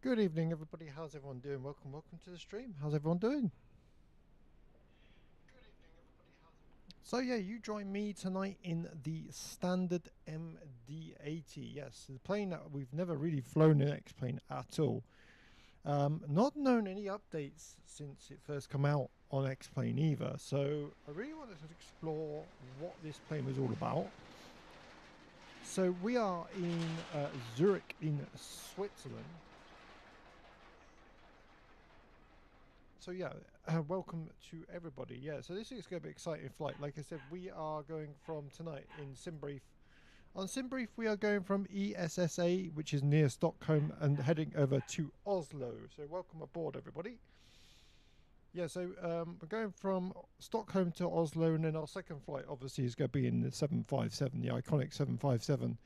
Good evening, everybody. How's everyone doing? Welcome to the stream. How's everyone doing? So yeah, you join me tonight in the standard MD80. Yes, the plane that we've never really flown in X-plane at all. Not known any updates since it first come out on X-plane either. So I really wanted to explore what this plane was all about. So we are in Zurich in Switzerland. So yeah, welcome to everybody. Yeah, so this is going to be an exciting flight. Like I said, we are going from tonight in Simbrief. On Simbrief, we are going from ESSA, which is near Stockholm, and heading over to Oslo. So welcome aboard, everybody. Yeah, so we're going from Stockholm to Oslo, and then our second flight, obviously, is going to be in the 757, the iconic 757.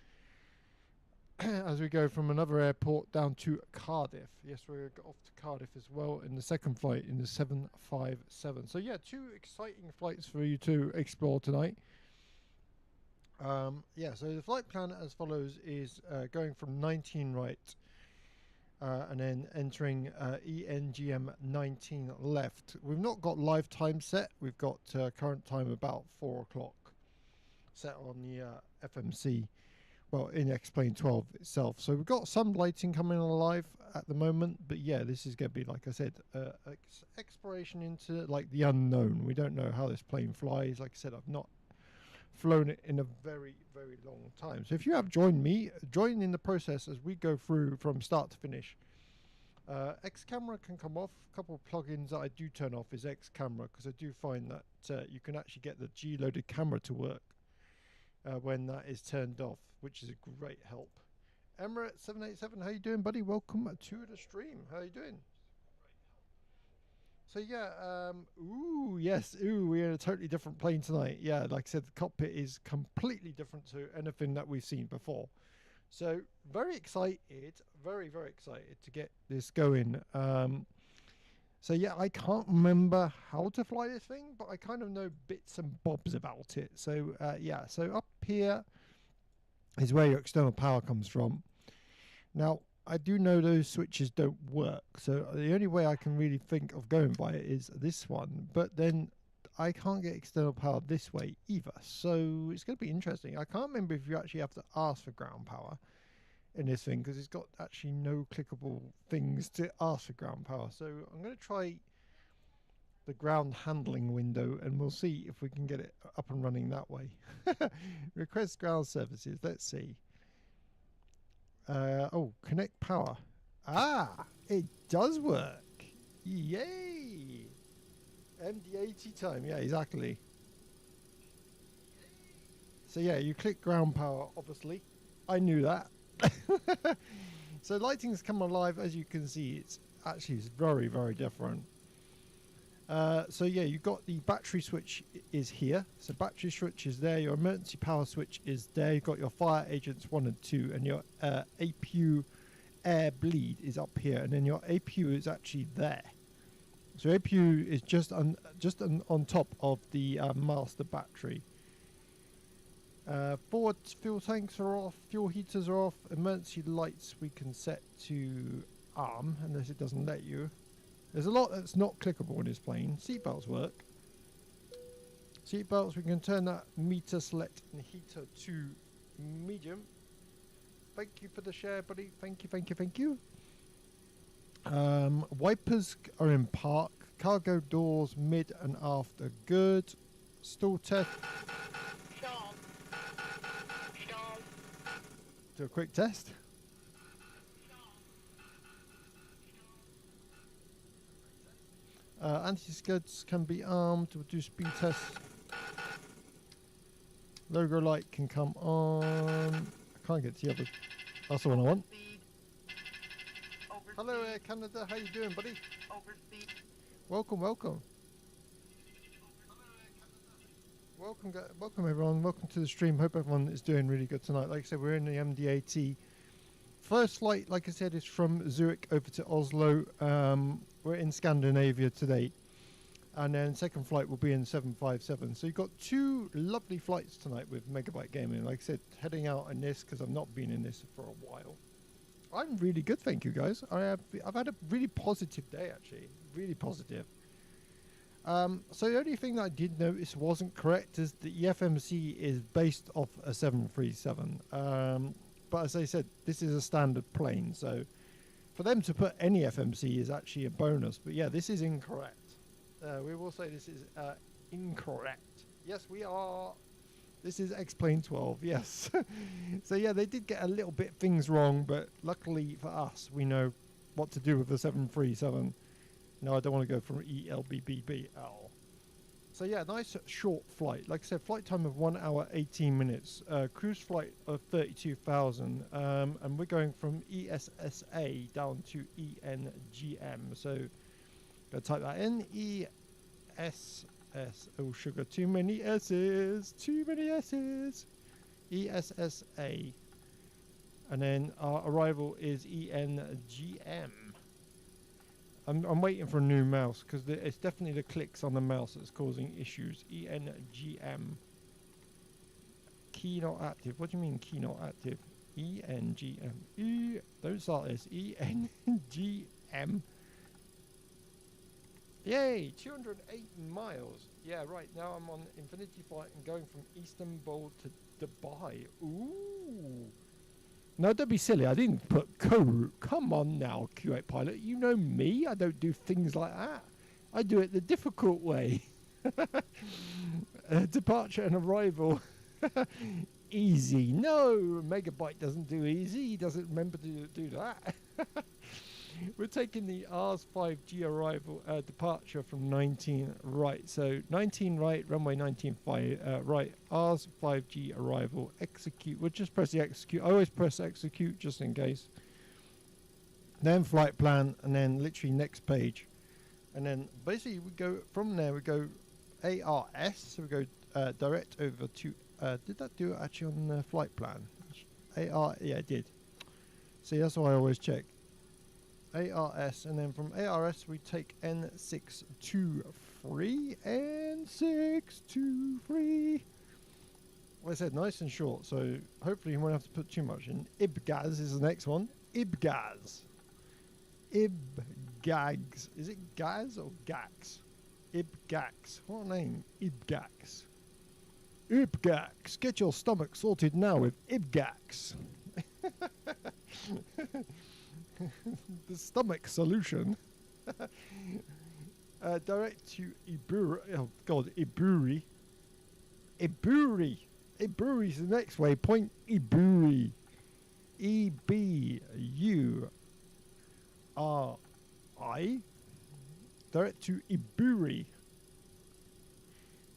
As we go from another airport down to Cardiff. Yes, we're off to Cardiff as well in the second flight in the 757. So yeah, two exciting flights for you to explore tonight. Yeah, so the flight plan as follows is going from 19 right and then entering ENGM 19 left. We've not got live time set. We've got current time about 4 o'clock set on the FMC. Well, in X-plane 12 itself. So we've got some lighting coming on live at the moment, but yeah, this is going to be, like I said, exploration into like the unknown. We don't know how this plane flies. Like I said, I've not flown it in a very, very long time. So if you have joined me, join in the process as we go through from start to finish. X camera can come off. A couple of plugins that I do turn off is X camera, because I do find that you can actually get the G-loaded camera to work when that is turned off, which is a great help. Emirates 787, how you doing, buddy? Welcome to the stream. How you doing? So yeah, we're in a totally different plane tonight. Yeah, like I said, the cockpit is completely different to anything that we've seen before. So very excited, very excited to get this going. So yeah, I can't remember how to fly this thing, but I kind of know bits and bobs about it. So yeah, so up here is where your external power comes from. Now, I do know those switches don't work, so the only way I can really think of going by it is this one, but then I can't get external power this way either, so it's going to be interesting. I can't remember if you actually have to ask for ground power in this thing, because it's got actually no clickable things to ask for ground power. So I'm going to try the ground handling window and we'll see if we can get it up and running that way. Request ground services, let's see. Oh, connect power. Ah, it does work. Yay! MD80 time, yeah, exactly. So yeah, you click ground power, obviously. I knew that. So lighting's come alive, as you can see. It's actually very different. So yeah, you've got the battery switch is here. So battery switch is there. Your emergency power switch is there. You've got your fire agents 1 and 2, and your APU air bleed is up here, and then your APU is actually there. So APU is just on top of the master battery. Forward fuel tanks are off, fuel heaters are off, emergency lights we can set to arm, unless it doesn't let you. There's a lot that's not clickable in this plane. Seatbelts work. Seatbelts, we can turn that meter select and heater to medium. Thank you for the share, buddy. Thank you. Wipers are in park. Cargo doors mid and aft are good. Stall test. Do a quick test. Anti-skids can be armed. We'll do speed tests. Logo light can come on. I can't get to the other. That's the one I want. Hello, Air Canada. How you doing, buddy? Welcome. Welcome, everyone. Welcome to the stream. Hope everyone is doing really good tonight. Like I said, we're in the MD80. First flight, like I said, is from Zurich over to Oslo. We're in Scandinavia today. And then second flight will be in 757. So you've got two lovely flights tonight with Megabite Gaming. Like I said, heading out in this, because I've not been in this for a while. I'm really good, thank you, guys. I've had a really positive day, actually. Really positive. So the only thing that I did notice wasn't correct is the EFMC is based off a 737. But as I said, this is a standard plane, so for them to put any FMC is actually a bonus. But yeah, this is incorrect. We will say this is incorrect. Yes, we are. This is xplane 12, yes. So yeah, they did get a little bit things wrong, but luckily for us, we know what to do with the 737. No, I don't want to go from ELBBBL. So yeah, nice short flight. Like I said, flight time of 1 hour 18 minutes. Cruise flight of 32,000. And we're going from ESSA down to ENGM. So go type that in. ESS. Oh, sugar. Too many S's. Too many S's. ESSA. And then our arrival is ENGM. I'm waiting for a new mouse because it's definitely the clicks on the mouse that's causing issues. ENGM. Key not active. What do you mean key not active? ENGM. Don't start this. ENGM. Yay! 208 miles. Yeah, right now I'm on Infinity Flight and going from Istanbul to Dubai. Ooh. No, don't be silly. I didn't put co-route. Come on now, Q8 pilot. You know me. I don't do things like that. I do it the difficult way. Departure and arrival. Easy. No, Megabite doesn't do easy. He doesn't remember to do that. We're taking the R's 5G arrival departure from 19 right. So 19 right, runway 19 right, R's 5G arrival, execute. We'll just press the execute. I always press execute just in case. Then flight plan, and then literally next page. And then basically we go from there, we go ARS, so we go direct over to, did that do it actually on the flight plan? Yeah, it did. See, that's why I always check. ARS, and then from ARS we take N623. N623. Like I said, nice and short, so hopefully you won't have to put too much in. IBGAS is the next one. IBGAS. IBGAGS. Is it GAS or GAX? IBGAX. What a name. IBGAX. IBGAX. Get your stomach sorted now with IBGAX. The stomach solution. Direct to Iburi. Oh God, Iburi. Iburi. Iburi is the next waypoint. Iburi. EBURI. Direct to Iburi.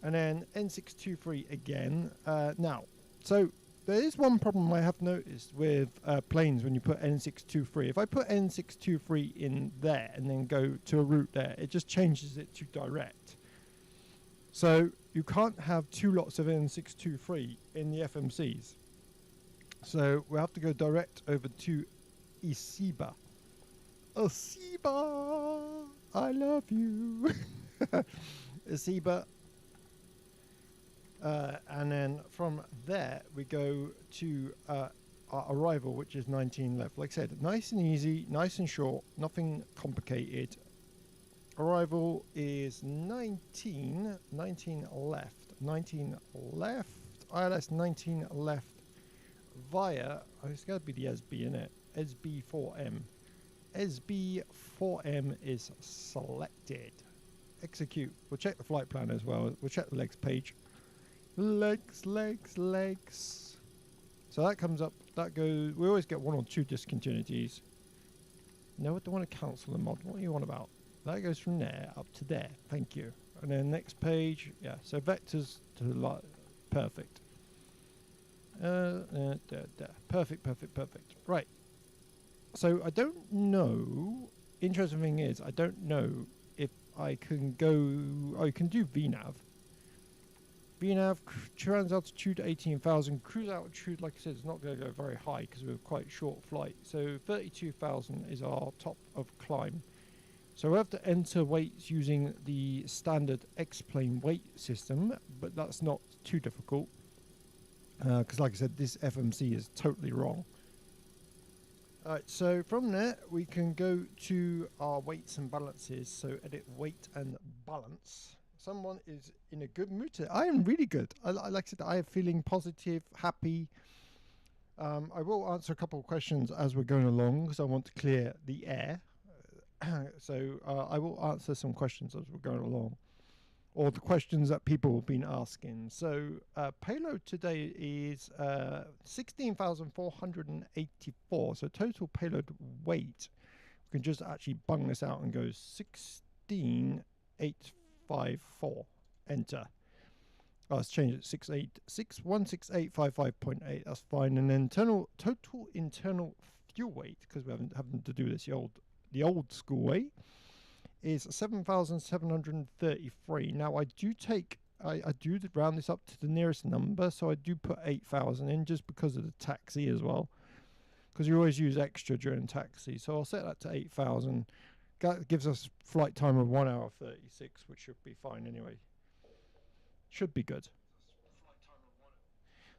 And then N623 again. Now, so there is one problem I have noticed with planes when you put N623. If I put N623 in there and then go to a route there, it just changes it to direct. So you can't have two lots of N623 in the FMCs. So we have to go direct over to Isiba. Isiba, I love you. Isiba. And then from there we go to our arrival, which is 19 left. Like I said, nice and easy, nice and short, nothing complicated. Arrival is 19 left, 19 left, ILS 19 left via, it's got to be the SB, isn't it? SB4M. SB4M is selected. Execute. We'll check the flight plan as well. We'll check the legs page. Legs. So that comes up, that goes, we always get one or two discontinuities. No, I don't want to cancel the mod. What are you on about? That goes from there up to there. Thank you. And then next page, yeah, so vectors to perfect. Perfect. Right. So I don't know, interesting thing is, I don't know if I can go, I can do VNAV. VNAV, trans altitude 18,000, cruise altitude, like I said, it's not going to go very high because we're quite short flight. So 32,000 is our top of climb. So we have to enter weights using the standard xplane weight system, but that's not too difficult. Because like I said, this FMC is totally wrong. Alright, so from there we can go to our weights and balances. So edit weight and balance. Someone is in a good mood today. I am really good. Like I said, I am feeling positive, happy. I will answer a couple of questions as we're going along because I want to clear the air. So I will answer some questions as we're going along, or the questions that people have been asking. So payload today is 16,484. So total payload weight, we can just actually bung this out and go 16,854. Enter. Oh, let's change it 16855.8. That's fine. And then total internal fuel weight, because we haven't having to do this the old school way, is 7,733. Now I do round this up to the nearest number, so I do put 8,000 in just because of the taxi as well, because you always use extra during taxi. So I'll set that to 8,000. That gives us flight time of 1 hour 36, which should be fine anyway. Should be good.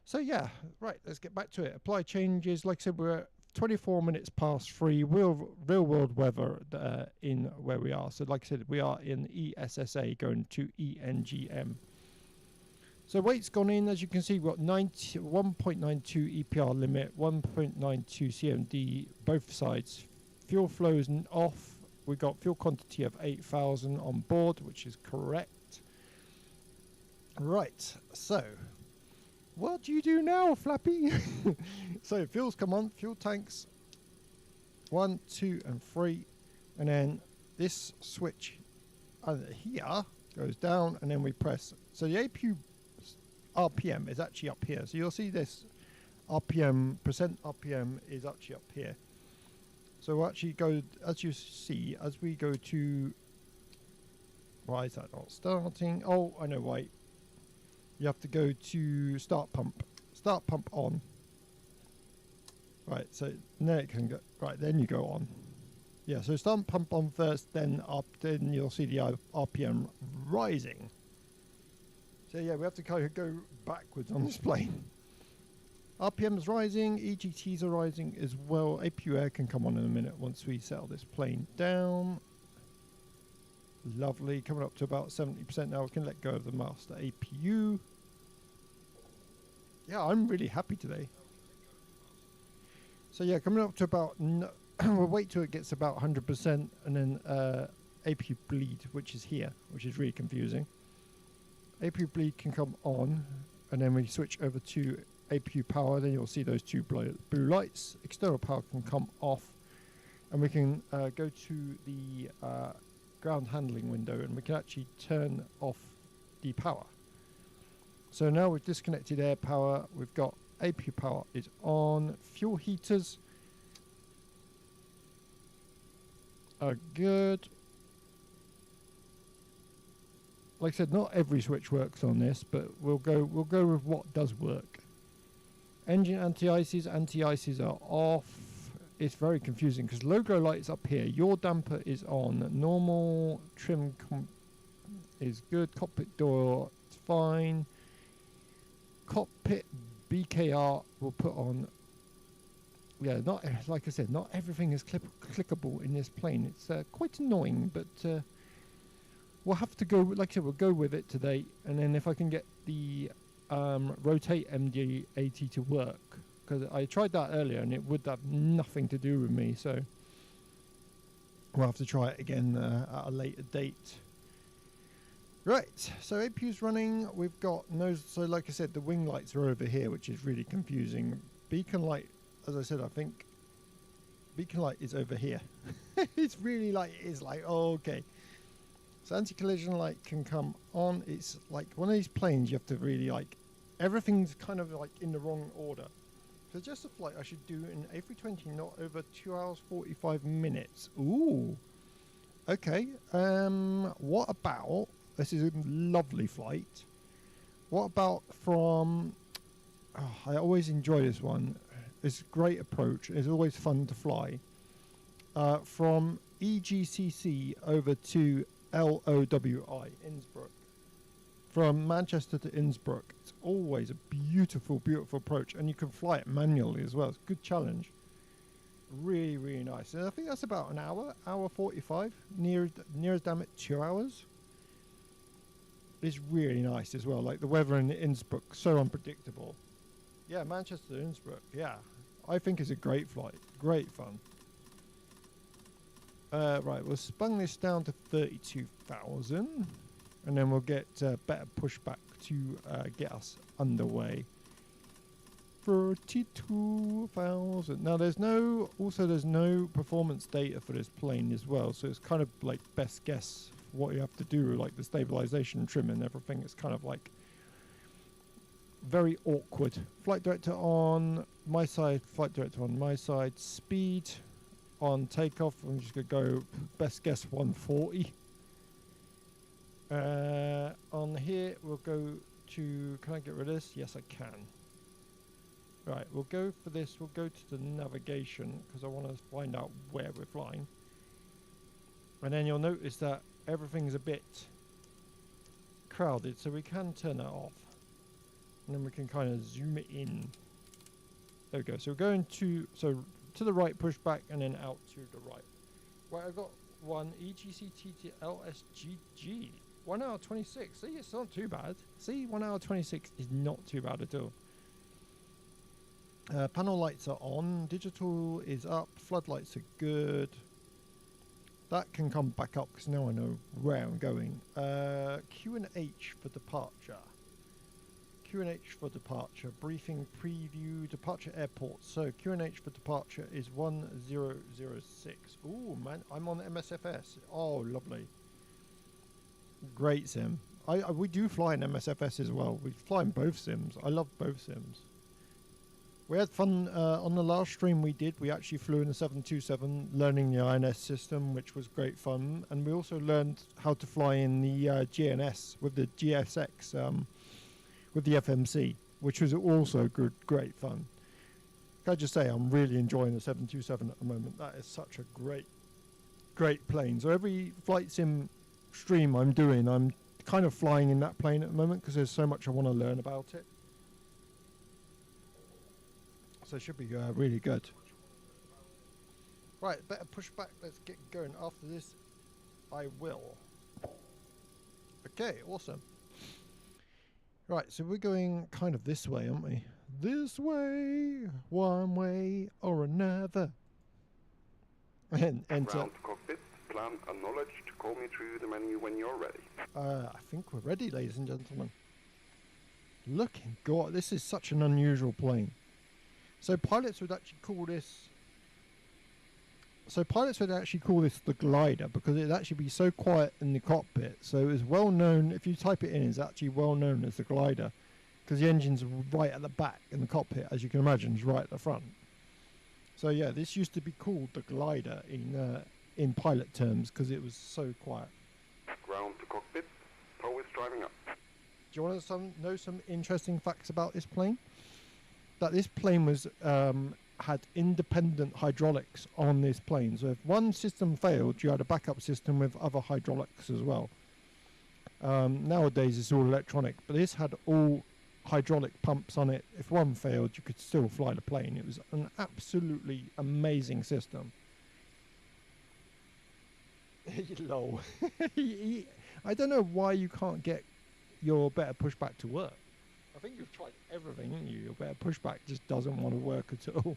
So yeah, right, let's get back to it. Apply changes. Like I said, we're 24 minutes past 3, real world weather in where we are. So like I said, we are in ESSA going to ENGM. So weight's gone in. As you can see, we've got 1.92 EPR limit, 1.92 CMD, both sides. Fuel flow is off. We've got fuel quantity of 8,000 on board, which is correct. Right, so what do you do now, Flappy? So fuels come on, fuel tanks 1, 2 and 3, and then this switch here goes down, and then we press. So the APU RPM is actually up here, so you'll see this RPM, percent RPM is actually up here. So we'll actually go, as you see, as we go to, why is that not starting? Oh, I know why. You have to go to start pump on. Right, so then it can go, right, then you go on. Yeah, so start pump on first, then you'll see the RPM rising. So yeah, we have to kind of go backwards on this plane. RPM is rising, EGTs are rising as well. APU air can come on in a minute once we settle this plane down. Lovely, coming up to about 70% now. We can let go of the master APU. Yeah, I'm really happy today. So yeah, coming up to about, we'll wait till it gets about 100%, and then APU bleed, which is here, which is really confusing. APU bleed can come on, and then we switch over to APU power. Then you'll see those two blue lights. External power can come off, and we can go to the ground handling window, and we can actually turn off the power. So now we've disconnected air power. We've got APU power is on. Fuel heaters are good. Like I said, not every switch works on this, but we'll go with what does work. Engine anti-ices are off. It's very confusing because logo lights up here. Your damper is on. Normal trim is good. Cockpit door, it's fine. Cockpit BKR will put on. Yeah, not like I said, not everything is clickable in this plane. It's quite annoying, but we'll have to go. Like I said, we'll go with it today, and then if I can get the rotate MD80 to work, because I tried that earlier and it would have nothing to do with me, so we'll have to try it again at a later date. Right, so APU's running. We've got so like I said, the wing lights are over here, which is really confusing. Beacon light, as I said, I think beacon light is over here. It's really like, it's like, oh, okay. So anti-collision light can come on. It's like one of these planes you have to really like, everything's kind of like in the wrong order. So just a flight I should do in A320 not over 2 hours 45 minutes. Ooh. Okay. What about, this is a lovely flight. What about from, I always enjoy this one. It's a great approach. It's always fun to fly. From EGCC over to LOWI, Innsbruck. From Manchester to Innsbruck. It's always a beautiful, beautiful approach, and you can fly it manually as well. It's a good challenge. Really, really nice. And I think that's about an hour 45. Near as damn it 2 hours. It's really nice as well. Like the weather in Innsbruck, so unpredictable. Yeah, Manchester to Innsbruck. Yeah, I think it's a great flight. Great fun. Right, we'll spun this down to 32,000, and then we'll get better pushback to get us underway. 32,000. Now there's no performance data for this plane as well, so it's kind of like best guess what you have to do, like the stabilization, trim and everything. It's kind of like very awkward. Flight director on my side, flight director on my side, speed on takeoff. I'm just gonna go best guess 140. On here we'll go to, can I get rid of this? Yes I can. Right, we'll go for this, we'll go to the navigation because I want to find out where we're flying. And then you'll notice that everything's a bit crowded, so we can turn that off. And then we can kind of zoom it in. There we go. So we're going to the right, push back, and then out to the right. Right, I've got one EGCTT LSGG. 1 hour 26. See, it's not too bad. See, 1 hour 26 is not too bad at all. Panel lights are on. Digital is up. Floodlights are good. That can come back up because now I know where I'm going. Q and H for departure. Q and H for departure. Briefing preview. Departure airport. So Q and H for departure is 1006. Ooh, man, I'm on MSFS. Oh, lovely. Great sim. We do fly in MSFS as well. We fly in both sims. I love both sims. We had fun on the last stream we did. We actually flew in the 727, learning the INS system, which was great fun. And we also learned how to fly in the GNS with the GSX, with the FMC, which was also great fun. Can I just say, I'm really enjoying the 727 at the moment. That is such a great plane. So every flight sim stream I'm doing, I'm kind of flying in that plane at the moment because there's so much I want to learn about it. So it should be really good. Right, better push back. Let's get going. After this, I will. Okay, awesome. Right, so we're going kind of this way, aren't we? This way, one way or another. And enter. Ground cockpit, plan acknowledged. Call me through the menu when you're ready. I think we're ready, ladies and gentlemen. Looking God, this is such an unusual plane. So pilots would actually call this. The glider because it'd actually be so quiet in the cockpit. So it's well known. If you type it in, it's actually well known as the glider because the engine's right at the back in the cockpit, as you can imagine, is right at the front. So yeah, this used to be called the glider in pilot terms because it was so quiet. Ground to cockpit. Tow is driving up. Do you want to know some interesting facts about this plane? That this plane was had independent hydraulics on this plane. So if one system failed, you had a backup system with other hydraulics as well. Nowadays it's all electronic, but this had all hydraulic pumps on it. If one failed, you could still fly the plane. It was an absolutely amazing system. Lol. I don't know why you can't get your better pushback to work. I think you've tried everything, haven't you? Your better pushback just doesn't want to work at all.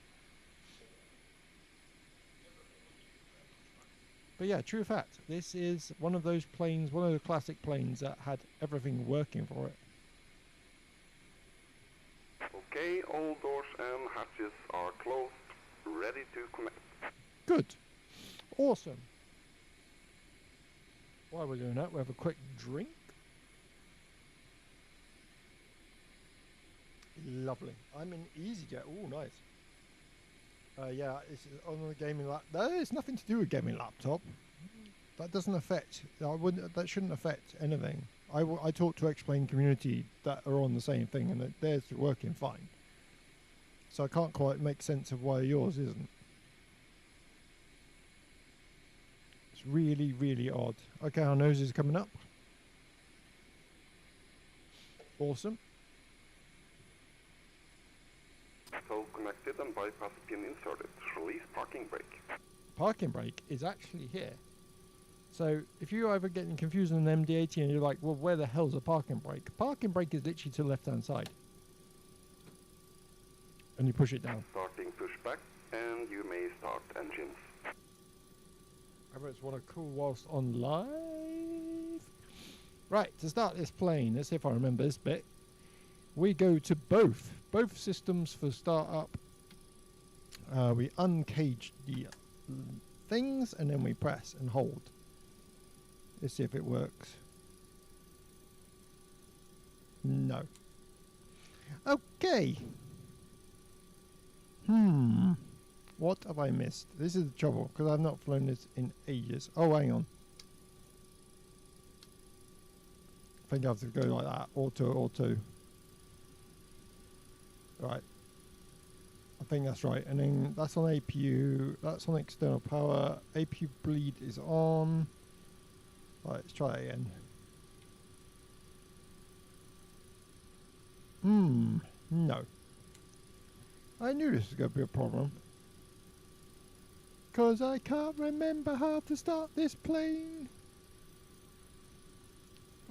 But yeah, true fact. This is one of those planes, one of the classic planes that had everything working for it. Okay, all doors and hatches are closed. Ready to connect. Good. Awesome. While we're doing that, we'll have a quick drink. Lovely. I'm in EasyJet. Oh, nice. Yeah, it's on the gaming laptop. No, it's nothing to do with gaming laptop. That doesn't affect. That shouldn't affect anything. I talk to xplane community that are on the same thing, and theirs are working fine. So I can't quite make sense of why yours isn't. It's really, really odd. Okay, our nose is coming up. Awesome. So disconnected and bypass pin inserted. Release parking brake. Parking brake is actually here. So if you're ever getting confused on an MD80 and you're like, well, where the hell's a parking brake? Parking brake is literally to the left-hand side. And you push it down. Starting pushback, and you may start engines. Everyone's want to cool whilst on live. Right, to start this plane, let's see if I remember this bit. We go to both systems for startup. We uncage the things and then we press and hold. Let's see if it works. No. Okay. What have I missed? This is the trouble because I've not flown this in ages. Oh, hang on. I think I have to go like that. Auto. Right. I think that's right. And then that's on APU. That's on external power. APU bleed is on. Right, let's try it again. No. I knew this was going to be a problem. Because I can't remember how to start this plane.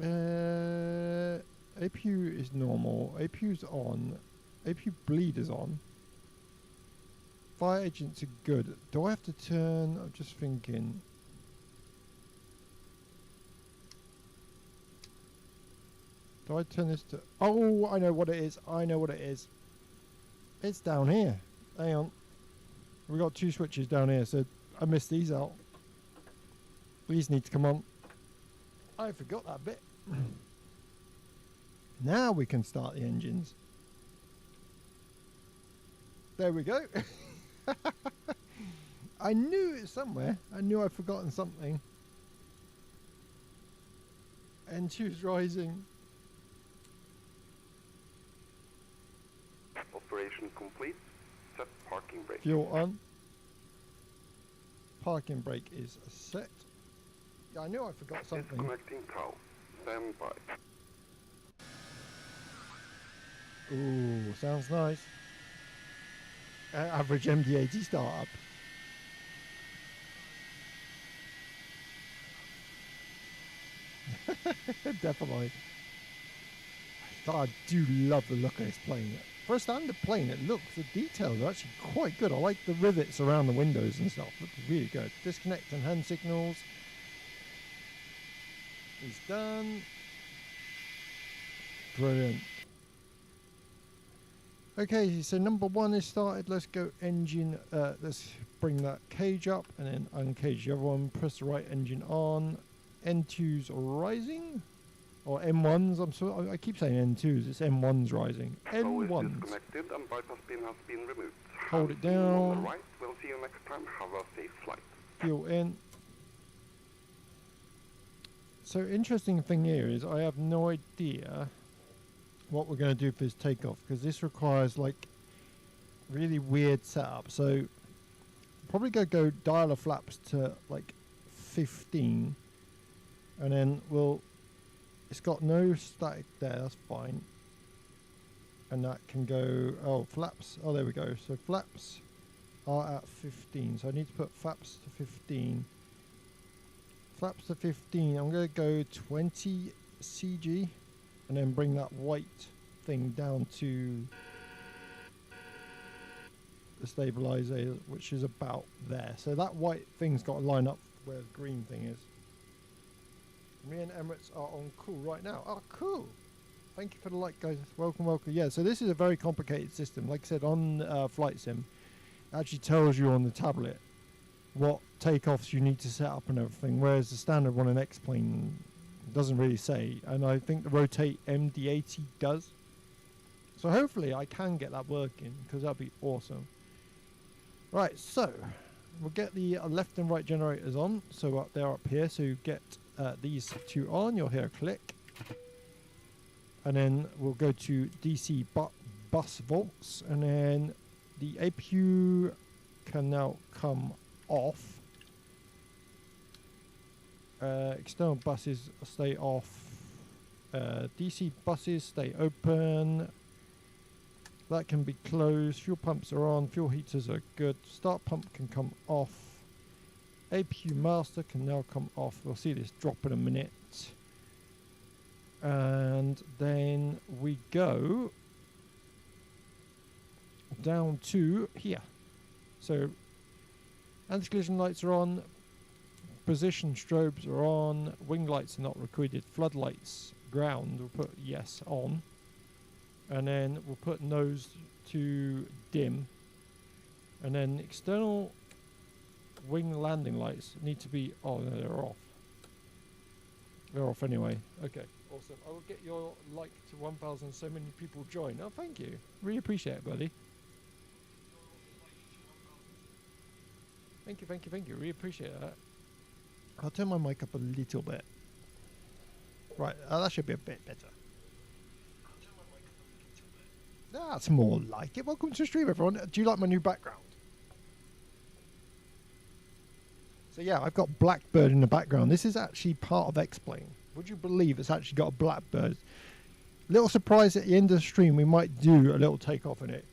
APU is normal. APU's on. APU bleed is on. Fire agents are good. Do I have to turn? I'm just thinking. Do I turn this to... Oh, I know what it is. It's down here. Hang on. We got two switches down here, so I missed these out. These need to come on. I forgot that bit. Now we can start the engines. There we go. I knew it was somewhere. I knew I'd forgotten something. And choose rising. Operation complete. Set parking brake. Fuel on. Parking brake is set. Yeah, I knew I forgot something. Disconnecting cow. Stand by. Ooh, sounds nice. Average MD80 startup. Definitely. I do love the look of this plane. For a standard plane, the details are actually quite good. I like the rivets around the windows and stuff. Looks really good. Disconnect and hand signals is done. Brilliant. Okay, so number one is started. Let's go engine. Let's bring that cage up and then uncage the other one. Press the right engine on. N2's rising. Or M1s, I keep saying N2s, it's M1s rising. M1s. Disconnected and bypass pin has been removed. Hold it down. On the right. We'll see you next time. Have a safe flight. Fuel in. So interesting thing here is I have no idea what we're going to do for this takeoff because this requires like really weird setup. So probably going to go dial the flaps to like 15 and then it's got no static there, that's fine. And that can go, flaps, there we go. So flaps are at 15. So I need to put flaps to 15. Flaps to 15, I'm going to go 20 CG and then bring that white thing down to the stabilizer, which is about there. So that white thing's got to line up where the green thing is. Me and Emirates are on cool right now. Oh, cool. Thank you for the like, guys. Welcome. Yeah, so this is a very complicated system. Like I said, on Flight Sim, it actually tells you on the tablet what takeoffs you need to set up and everything, whereas the standard one in X-plane doesn't really say. And I think the Rotate MD80 does. So hopefully I can get that working, because that'd be awesome. Right, so we'll get the left and right generators on. So they're up here, so you get these two on, you'll hear a click, and then we'll go to DC bus volts, and then the APU can now come off. External buses stay off. DC buses stay open. That can be closed. Fuel pumps are on. Fuel heaters are good. Start pump can come off. APU master can now come off. We'll see this drop in a minute. And then we go down to here. So anti-collision lights are on. Position strobes are on. Wing lights are not required. Floodlights ground. We'll put yes on. And then we'll put nose to dim. And then external wing landing lights need to be, oh no, they're off. They're off anyway. Okay, awesome. I will get your like to 1,000. So many people join. Oh, thank you. Really appreciate it, buddy. Thank you, thank you, thank you. Really appreciate that. I'll turn my mic up a little bit. Right, that should be a bit better. That's more like it. Welcome to the stream, everyone. Do you like my new background? So yeah, I've got Blackbird in the background. This is actually part of xplane. Would you believe it's actually got a Blackbird? Little surprise at the end of the stream, we might do a little takeoff in it.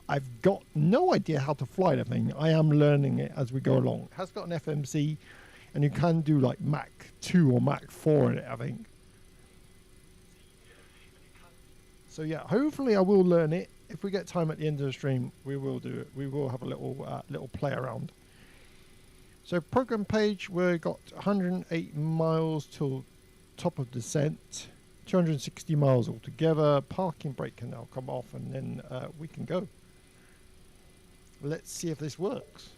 I've got no idea how to fly the thing. I am learning it as we go along. It has got an FMC, and you can do like Mach 2 or Mach 4 in it, I think. So yeah, hopefully I will learn it. If we get time at the end of the stream, we will do it. We will have a little play around. So program page, we've got 108 miles till top of descent, 260 miles altogether. Parking brake can now come off, and then we can go. Let's see if this works.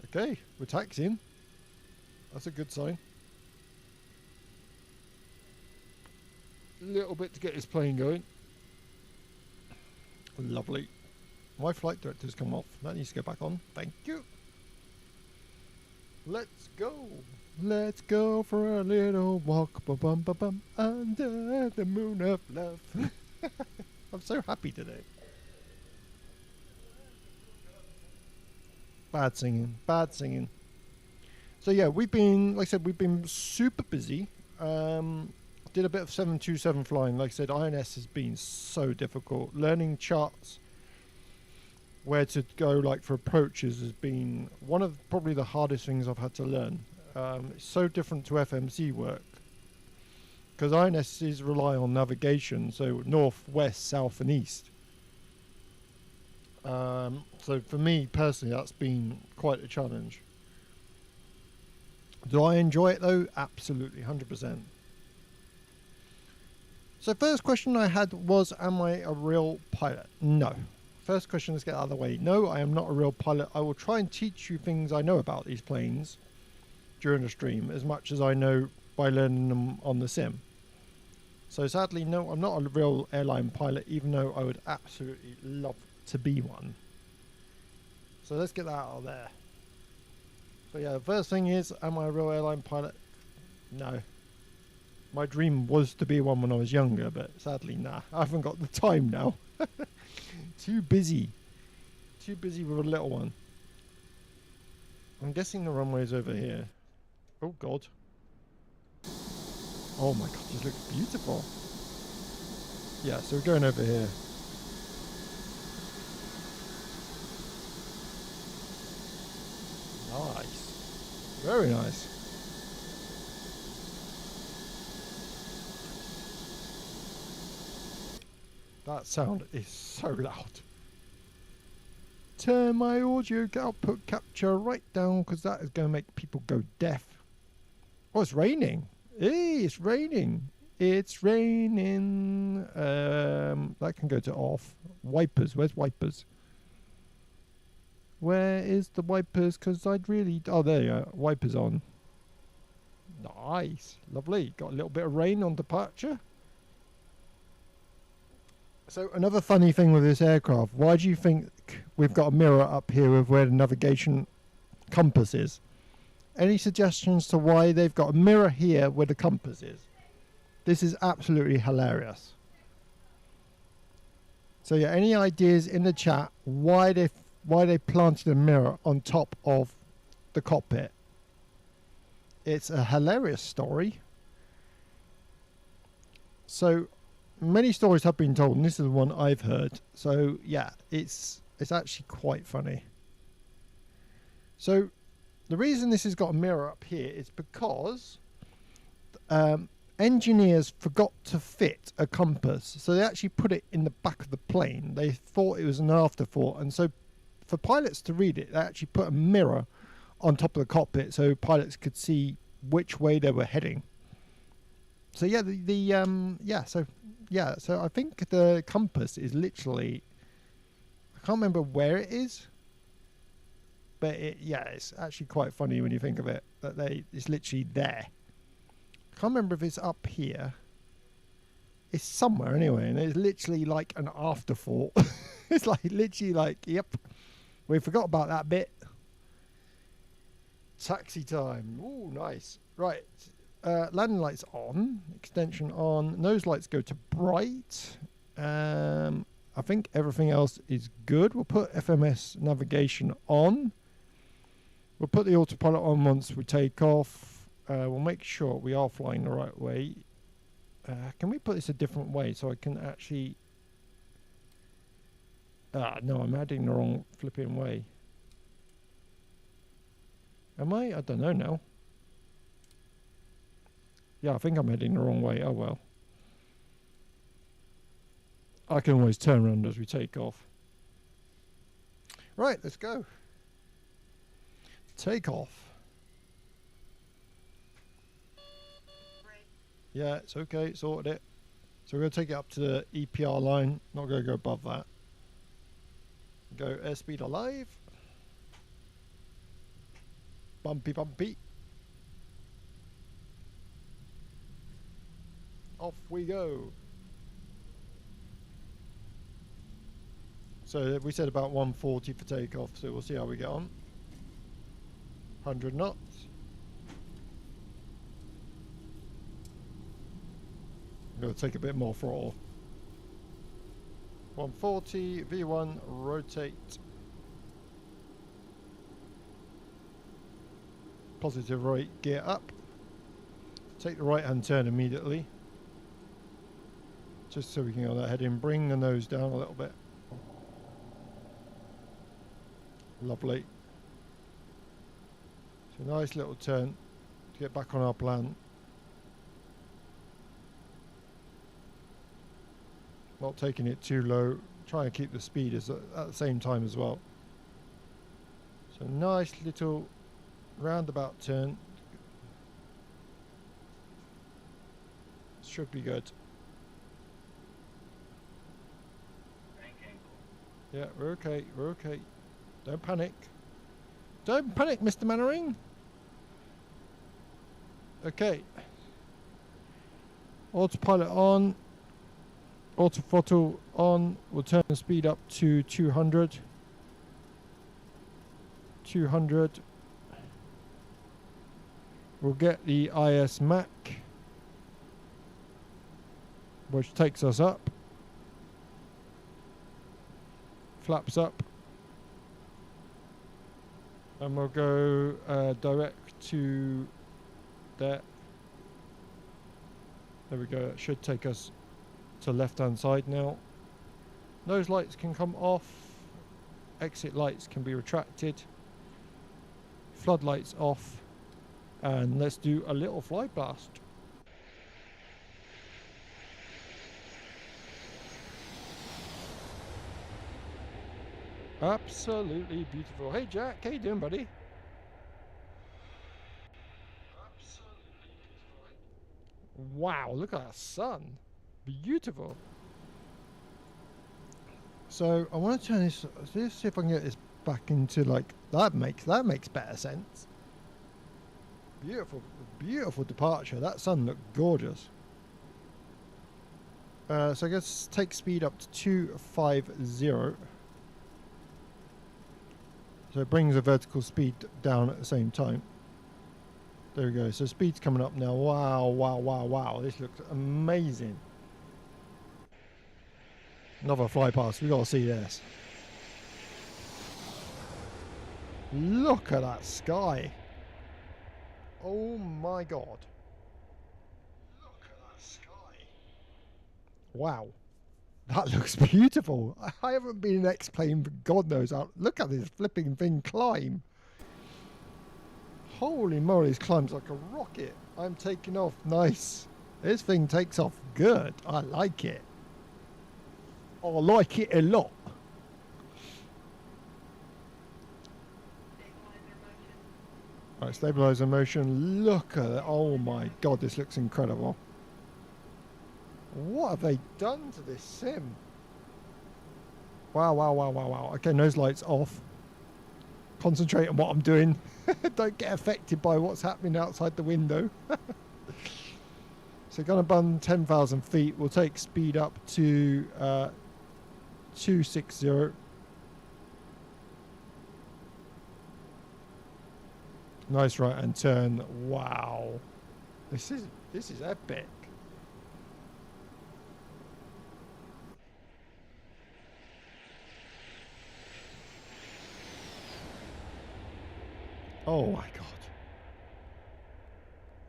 Okay, we're taxiing. That's a good sign. Little bit to get this plane going. Lovely. My flight director's come off. That needs to go back on. Thank you. Let's go. Let's go for a little walk. Ba-bum, ba-bum, under the moon of love. I'm so happy today. Bad singing. Bad singing. So yeah, we've been, like I said, we've been super busy. Did a bit of 727 flying. Like I said, INS has been so difficult. Learning charts, where to go like for approaches, has been one of probably the hardest things I've had to learn. It's so different to FMC work, because INSs rely on navigation, so north, west, south and east. So for me personally, that's been quite a challenge. Do I enjoy it though? Absolutely, 100%. So first question I had was, am I a real pilot? No. First question, let's get out of the way. No, I am not a real pilot. I will try and teach you things I know about these planes during the stream, as much as I know by learning them on the sim. So sadly, no, I'm not a real airline pilot, even though I would absolutely love to be one. So let's get that out of there. So yeah, the first thing is, am I a real airline pilot? No. My dream was to be one when I was younger, but sadly, nah. I haven't got the time now. Too busy. Too busy with a little one. I'm guessing the runway's over here. Oh god. Oh my god, this looks beautiful. Yeah, so we're going over here. Nice. Very nice. That sound is so loud. Turn my audio output capture right down, because that is going to make people go deaf. Oh, it's raining. Hey, it's raining. It's raining. That can go to off. Wipers. Where's wipers? Where is the wipers? Because I'd really... Oh, there you are. Wipers on. Nice. Lovely. Got a little bit of rain on departure. So another funny thing with this aircraft, why do you think we've got a mirror up here with where the navigation compass is? Any suggestions to why they've got a mirror here where the compass is? This is absolutely hilarious. So yeah, any ideas in the chat why they planted a mirror on top of the cockpit? It's a hilarious story. So many stories have been told, and this is the one I've heard. So yeah, it's actually quite funny. So the reason this has got a mirror up here is because engineers forgot to fit a compass, so they actually put it in the back of the plane. They thought it was an afterthought, and so for pilots to read it, they actually put a mirror on top of the cockpit so pilots could see which way they were heading. So yeah, so I think the compass is literally, I can't remember where it is, but it's actually quite funny when you think of it, that it's literally there. I can't remember if it's up here. It's somewhere anyway, and it's literally like an afterthought. It's like literally like, yep, we forgot about that bit. Taxi time. Ooh, nice. Right. Landing lights on, extension on, nose lights go to bright. I think everything else is good. We'll put FMS navigation on. We'll put the autopilot on once we take off. We'll make sure we are flying the right way. Can we put this a different way so I can actually... no, I'm heading the wrong flipping way. Am I? I don't know now. Yeah, I think I'm heading the wrong way. Oh well. I can always turn around as we take off. Right, let's go. Take off. Yeah, it's okay, sorted it. So we're going to take it up to the EPR line. Not going to go above that. Go airspeed alive. Bumpy, bumpy. Off we go. So we said about 140 for takeoff, so we'll see how we get on. 100 knots. I'm going to take a bit more throttle. 140, V1, rotate. Positive right gear up. Take the right hand turn immediately. Just so we can get on that heading. Bring the nose down a little bit. Lovely. So nice little turn to get back on our plan. Not taking it too low. Try and keep the speed at the same time as well. So nice little roundabout turn. Should be good. Yeah, we're okay. We're okay. Don't panic. Don't panic, Mr. Mannering. Okay. Autopilot on. Autothrottle on. We'll turn the speed up to 200. 200. We'll get the IS Mac, which takes us up. Flaps up. And we'll go direct to there. There we go. It should take us to left hand side now. Nose lights can come off. Exit lights can be retracted. Floodlights off. And let's do a little fly blast. Absolutely beautiful. Hey Jack, how you doing, buddy? Absolutely beautiful. Wow, look at that sun. Beautiful. So I want to turn this. Let's see if I can get this back into like that. Makes better sense. Beautiful, beautiful departure. That sun looked gorgeous. So I guess take speed up to 250. So it brings the vertical speed down at the same time. There we go. So speed's coming up now. Wow, wow, wow, wow. This looks amazing. Another fly past. We've got to see this. Look at that sky. Oh my God. Look at that sky. Wow. That looks beautiful. I haven't been in an X-plane for God knows how. Look at this flipping thing climb. Holy moly, this climbs like a rocket. I'm taking off. Nice. This thing takes off good. I like it. I like it a lot. Right, stabilizer motion. Look at it. Oh my God, this looks incredible. What have they done to this sim? Wow, wow, wow, wow, wow. Okay, nose lights off. Concentrate on what I'm doing. Don't get affected by what's happening outside the window. So gonna burn 10,000 feet. We'll take speed up to 260. Nice right hand turn. Wow. This is epic. Oh my God.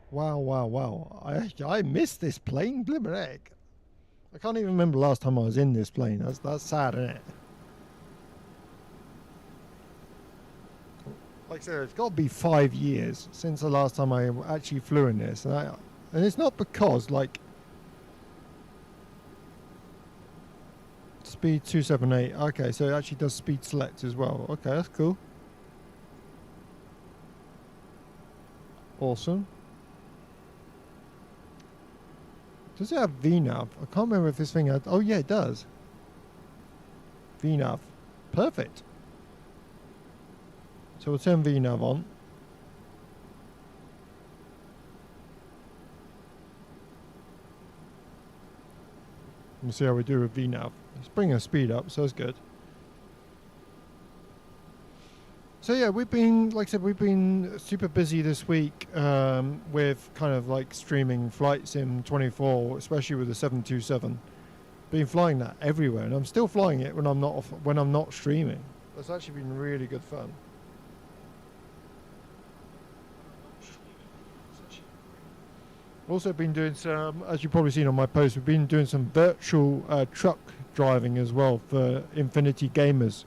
Wow, wow, wow. I missed this plane, blimmin' heck. I can't even remember the last time I was in this plane. That's sad, isn't it? Like I said, it's got to be 5 years since the last time I actually flew in this. And it's not because, like, speed 278. Okay, so it actually does speed select as well. Okay, that's cool. Awesome. Does it have VNAV? I can't remember if this thing had... Oh, yeah, it does. VNAV. Perfect. So we'll turn VNAV on. We'll see how we do with VNAV. It's bringing the speed up, so it's good. So yeah, we've been, like I said, we've been super busy this week with kind of like streaming Flight Sim 24, especially with the 727. Been flying that everywhere, and I'm still flying it when I'm not streaming. That's actually been really good fun. Also been doing some, as you've probably seen on my post, we've been doing some virtual truck driving as well for Infinity Gamers.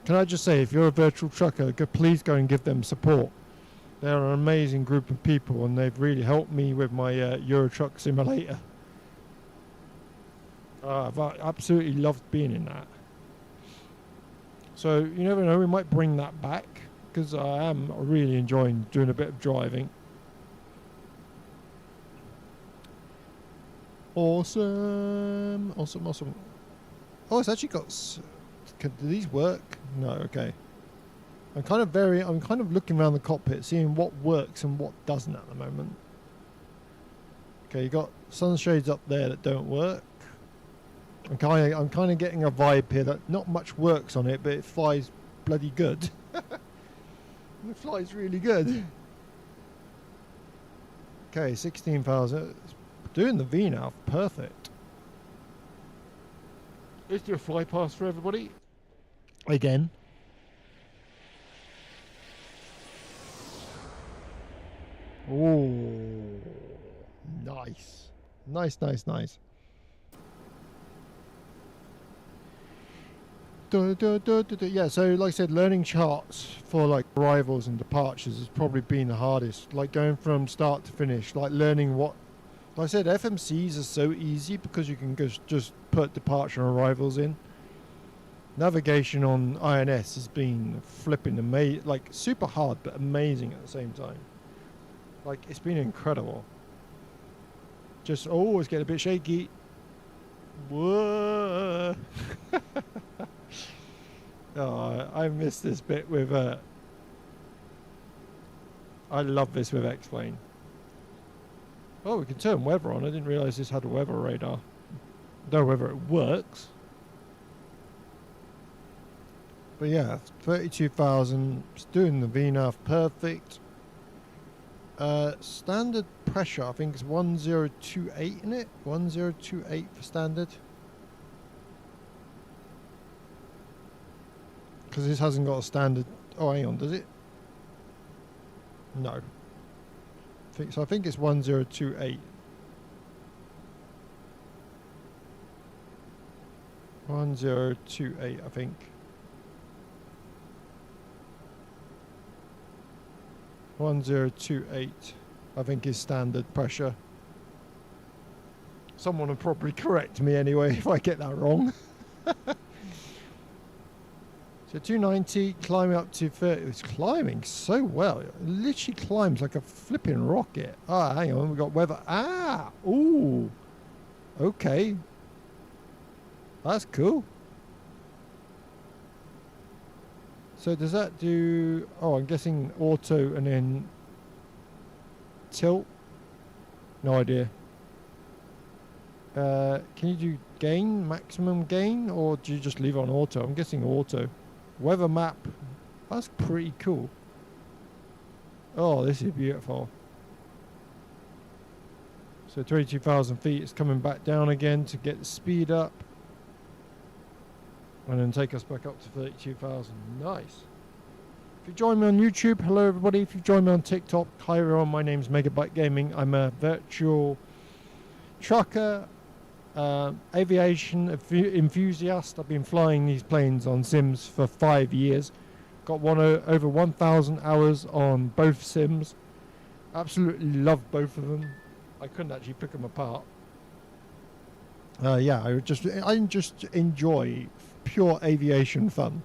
Can I just say, if you're a virtual trucker, please go and give them support. They're an amazing group of people, and they've really helped me with my Euro Truck Simulator. I've absolutely loved being in that. So you never know, we might bring that back, because I am really enjoying doing a bit of driving. Awesome, awesome, awesome. Oh, it's actually got... do these work? No, okay. I'm kind of looking around the cockpit, seeing what works and what doesn't at the moment. Okay, you got sunshades up there that don't work. I'm kind of getting a vibe here that not much works on it, but it flies bloody good. It flies really good. Okay, 16,000. Doing the VNAV, perfect. Let's do a fly pass for everybody. Again. Oh, nice. Nice, nice, nice. Yeah, so like I said, learning charts for like arrivals and departures has probably been the hardest. Like going from start to finish, like learning what... Like I said, FMCs are so easy because you can just put departure and arrivals in. Navigation on INS has been flipping amazing, like super hard but amazing at the same time. Like it's been incredible. Just always get a bit shaky. Whoa! Oh, I miss this bit with. I love this with xplane. Oh, we can turn weather on. I didn't realise this had a weather radar. Don't know whether it works. But yeah, 32,000. It's doing the VNAV perfect. Standard pressure, I think it's 1028 in it. 1028 for standard. Because this hasn't got a standard. Oh, hang on, does it? No. I think it's 1028. 1028, I think. 1028, I think, is standard pressure. Someone will probably correct me anyway if I get that wrong. So 290, climbing up to 30. It's climbing so well. It literally climbs like a flipping rocket. Ah, hang on, we've got weather. Ah, ooh. Okay. That's cool. So does that do... Oh, I'm guessing auto and then tilt? No idea. Can you do gain, maximum gain, or do you just leave it on auto? I'm guessing auto. Weather map. That's pretty cool. Oh, this is beautiful. So 22,000 feet. It's coming back down again to get the speed up. And then take us back up to 32,000. Nice. If you join me on YouTube, hello everybody. If you join me on TikTok, hi everyone. My name's Megabite Gaming. I'm a virtual trucker, aviation enthusiast. I've been flying these planes on sims for 5 years. Got over 1,000 hours on both sims. Absolutely love both of them. I couldn't actually pick them apart. Yeah, I just enjoy pure aviation fun.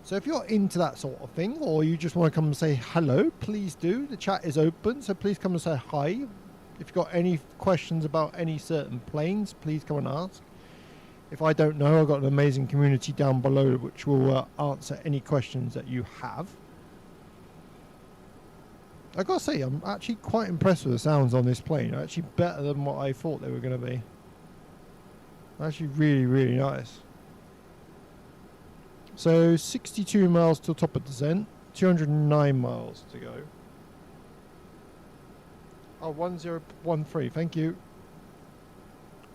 So if you're into that sort of thing, or you just want to come and say hello, please do. The chat is open, so please come and say hi. If you've got any questions about any certain planes, please come and ask. If I don't know, I've got an amazing community down below which will answer any questions that you have. I gotta say, I'm actually quite impressed with the sounds on this plane. Actually better than what I thought they were going to be. Actually really, really nice. So 62 miles to the top of descent, 209 miles to go. Oh, 1013, thank you.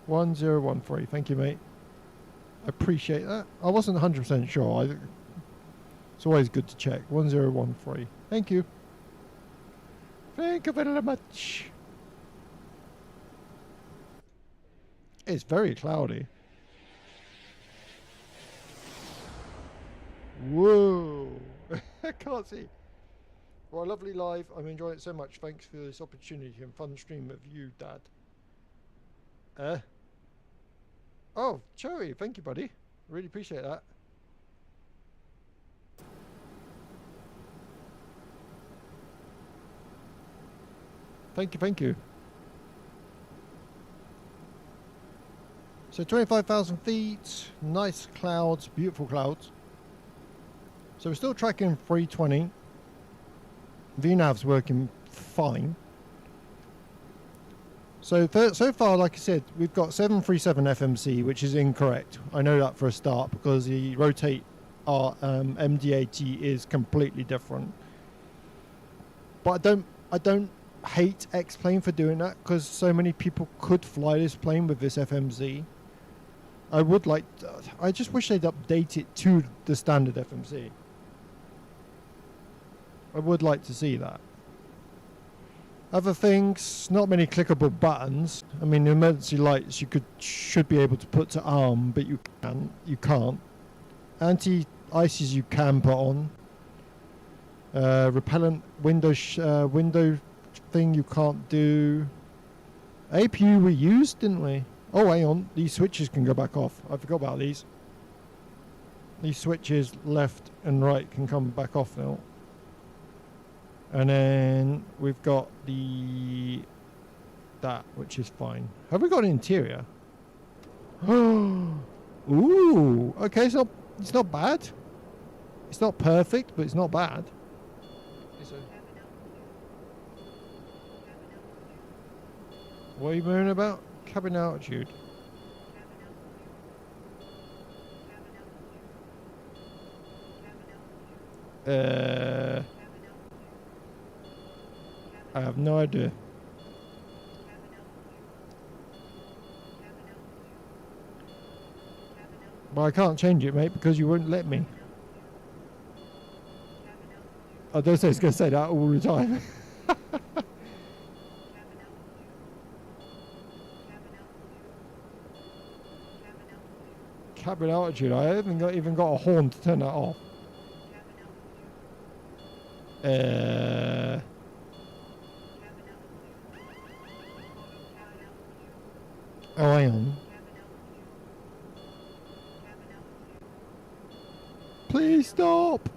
1013, thank you, mate. I appreciate that. I wasn't 100% sure. It's always good to check. 1013, thank you. Thank you very much. It's very cloudy. Whoa. I can't see. Well, lovely live. I'm enjoying it so much. Thanks for this opportunity and fun stream of you, Dad. Oh, Joey, thank you, buddy. Really appreciate that. Thank you, thank you. So 25,000 feet, nice clouds, beautiful clouds. So we're still tracking 320. VNAV's working fine. So far, like I said, we've got 737 FMC, which is incorrect. I know that for a start because the rotate our MD80 is completely different. But I don't hate xplane for doing that because so many people could fly this plane with this FMC. I just wish they'd update it to the standard FMC. I would like to see that. Other things, not many clickable buttons. I mean, the emergency lights should be able to put to arm, but you can't. Anti-ices you can put on. Repellent window thing you can't do. APU we used, didn't we? Oh, hang on. These switches can go back off. I forgot about these. These switches left and right can come back off now. And then we've got that, which is fine. Have we got an interior? Ooh, okay, it's not bad. It's not perfect, but it's not bad. What are you moaning about? Cabin altitude. I have no idea. But I can't change it, mate, because you won't let me. I don't say it's going to say that all the time. cabin altitude. I haven't even got a horn to turn that off. Oh, hang on. Please stop.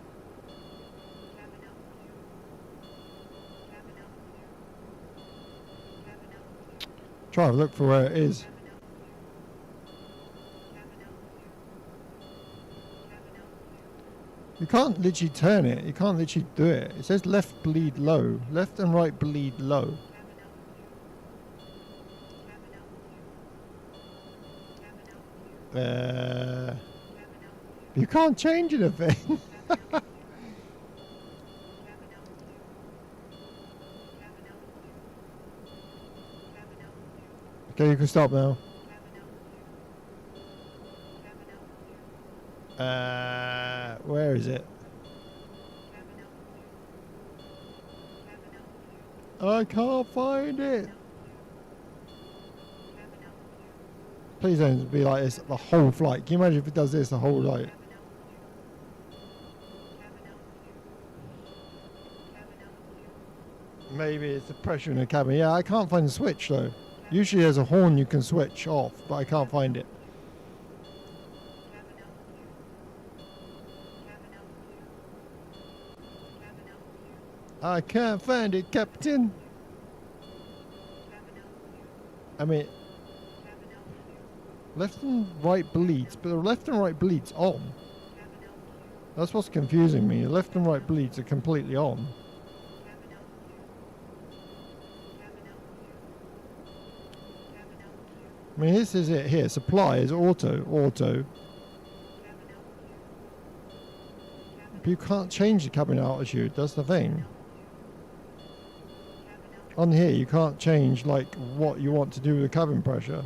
Try to look for where it is. You can't literally turn it. You can't literally do it. It says left bleed low. Left and right bleed low. You can't change anything. Okay, you can stop now. Where is it? I can't find it. Please don't be like this the whole flight. Can you imagine if it does this the whole flight? Maybe it's the pressure in the cabin. Yeah, I can't find the switch though. Usually there's a horn you can switch off, but I can't find it. I can't find it, Captain. I mean, left and right bleeds, but the left and right bleeds on. That's what's confusing me. The left and right bleeds are completely on. I mean, this is it here. Supply is auto. But you can't change the cabin altitude. That's the thing. On here, you can't change like what you want to do with the cabin pressure.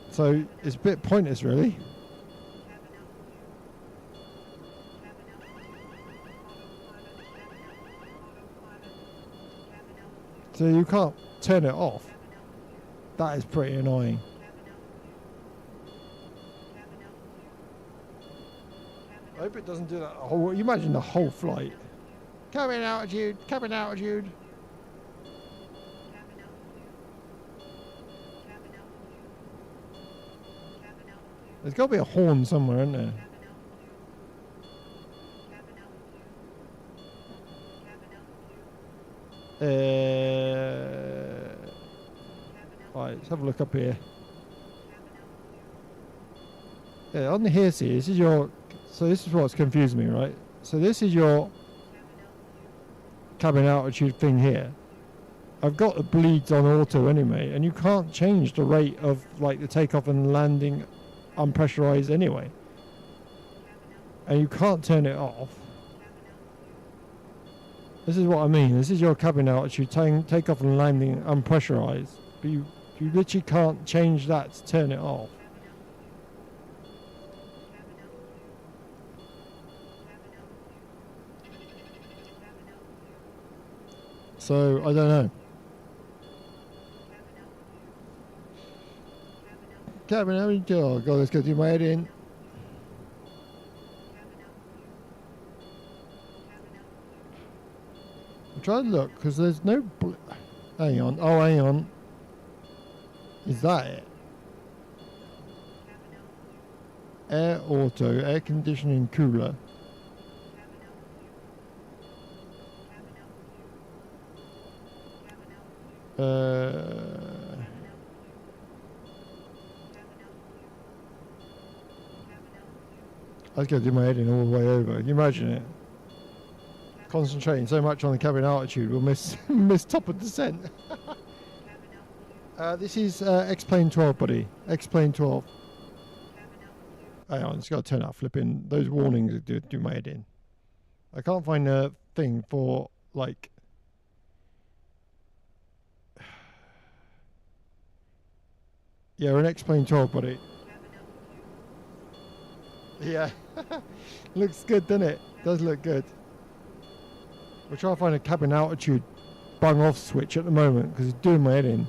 So it's a bit pointless, really. So you can't turn it off. That is pretty annoying. I hope it doesn't do that whole. You imagine the whole flight. Cabin altitude, cabin altitude. There's got to be a horn somewhere, isn't there? Right, let's have a look up here. Yeah, on the here, see, this is your. So this is what's confused me, right? So this is your cabin altitude thing here. I've got the bleeds on auto anyway, and you can't change the rate of like the takeoff and landing unpressurized anyway. And you can't turn it off. This is what I mean. This is your cabin altitude, takeoff and landing unpressurized. But you literally can't change that to turn it off. So, I don't know. Cabin altitude. Oh God, let's go do my head in. I'm trying to look because there's no. Hang on. Oh, hang on. Is that it? Air auto, air conditioning cooler. I was going to do my head in all the way over. Can you imagine it? Concentrating so much on the cabin altitude, we'll miss top of descent. This is xplane 12, buddy. xplane 12. Hang on, it's got to turn out flipping. Those warnings do my head in. I can't find a thing for, like... Yeah, we're an xplane 12, buddy. Yeah. Looks good, doesn't it? Does look good. We're trying to find a cabin altitude bung off switch at the moment because it's doing my head in.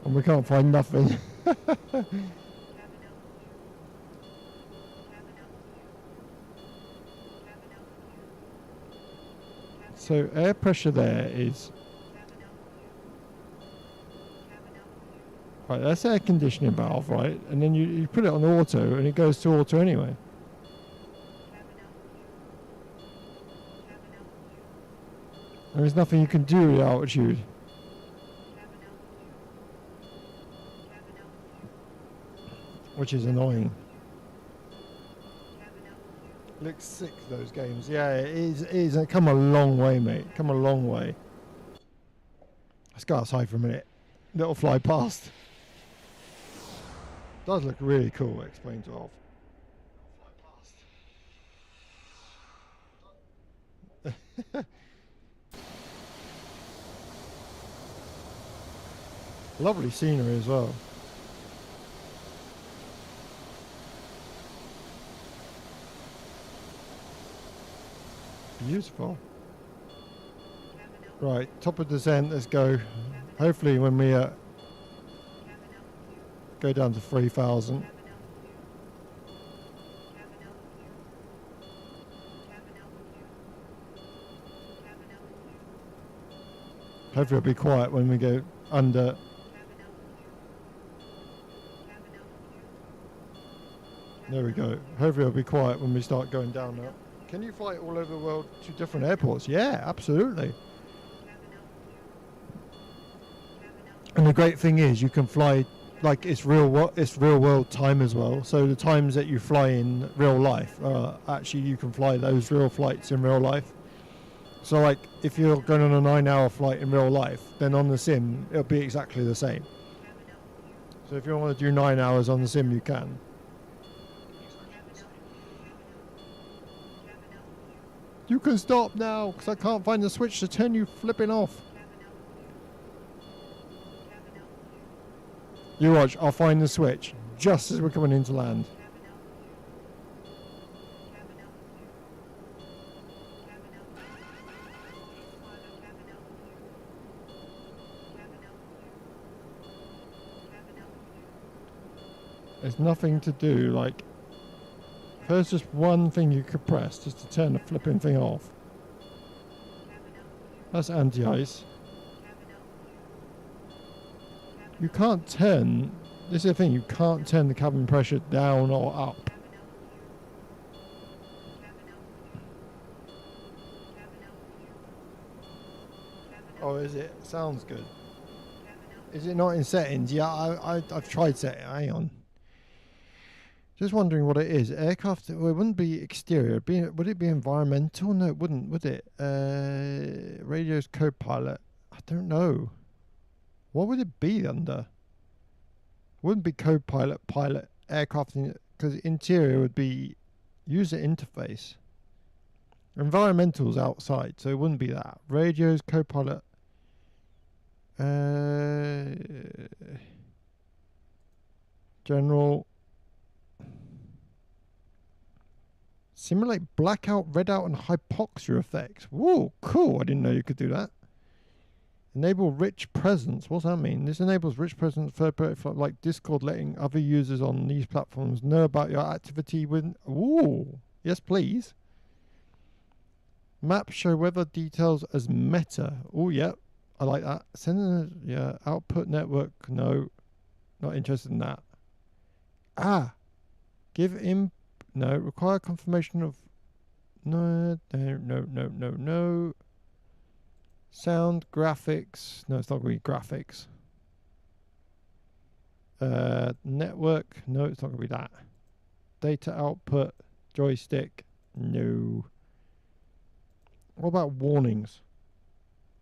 And we can't find nothing. So air pressure there is... Right, that's air conditioning valve, right? And then you put it on auto and it goes to auto anyway. There's nothing you can do with the altitude. Which is annoying. Looks sick, those games. Yeah, it is. Come a long way, mate. Come a long way. Let's go outside for a minute. Little fly past. Does look really cool, xplane 12. Lovely scenery as well. Beautiful. Right, top of descent, let's go. Hopefully when we go down to 3,000. Hopefully it'll be quiet when we go under. There we go. Hopefully it'll be quiet when we start going down now. Can you fly all over the world to different airports? Yeah, absolutely. And the great thing is you can fly like it's real world time as well. So the times that you fly in real life, actually you can fly those real flights in real life. So like if you're going on a 9-hour flight in real life, then on the sim it'll be exactly the same. So if you want to do 9 hours on the sim, you can. You can stop now, because I can't find the switch to turn you flipping off. You watch, I'll find the switch just as we're coming into land. There's nothing to do, like... There's just one thing you could press just to turn the flipping thing off. That's anti-ice. You can't turn... This is the thing, you can't turn the cabin pressure down or up. Oh, is it? Sounds good. Is it not in settings? Yeah, I've tried setting. Hang on. Just wondering what it is. Aircraft, well, it wouldn't be exterior. Would it be environmental? No, it wouldn't, would it? Radio's co-pilot. I don't know. What would it be under? It wouldn't be co-pilot, pilot, aircraft, because interior would be user interface. Environmental's outside, so it wouldn't be that. Radio's co-pilot. General. Simulate blackout, redout, and hypoxia effects. Whoa, cool. I didn't know you could do that. Enable rich presence. What's that mean? This enables rich presence third party like Discord, letting other users on these platforms know about your activity with... Ooh, yes please. Maps show weather details as meta. Oh, yeah. I like that. Send yeah, output network. No, not interested in that. Ah, give him... No, require confirmation of... No. Sound, graphics. No, it's not going to be graphics. Network. No, it's not going to be that. Data output. Joystick. No. What about warnings?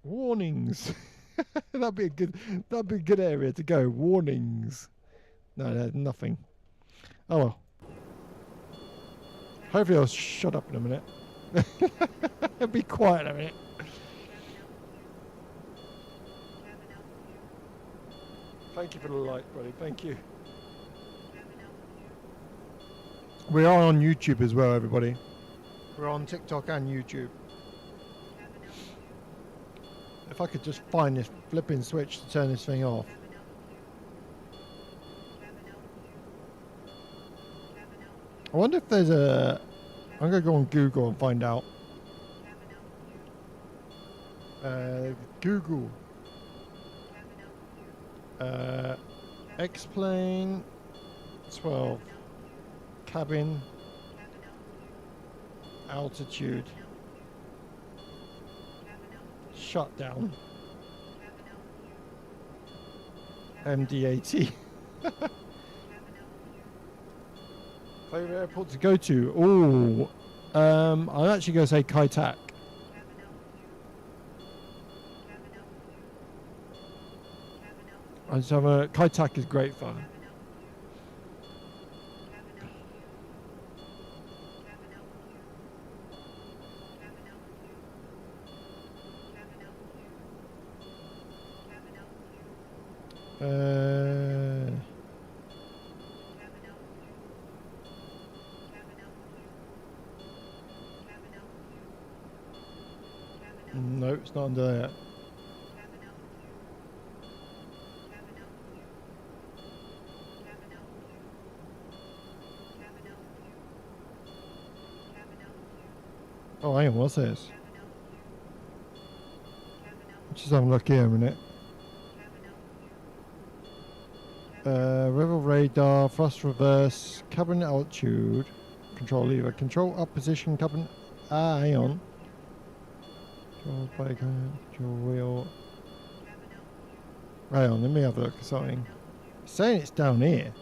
Warnings. That'd be a good area to go. Warnings. No, nothing. Oh well. Hopefully I'll shut up in a minute. Be quiet in a minute. Thank you for the light, buddy. Thank you. We are on YouTube as well, everybody. We're on TikTok and YouTube. If I could just find this flipping switch to turn this thing off. I wonder if there's a... I'm going to go on Google and find out. Google. Xplane 12. Cabin. Altitude. Shutdown. MD80. Favorite airport to go to? Oh, I'm actually going to say Kai Tak. Kai Tak is great fun. No, it's not under there. Oh, hang on, what's this? Just have a look here a minute. River radar, thrust reverse, cabin altitude, control lever, control up position, cabin. Hang on. Control bike, control wheel. Hang on, let me have a look at something. It's saying it's down here.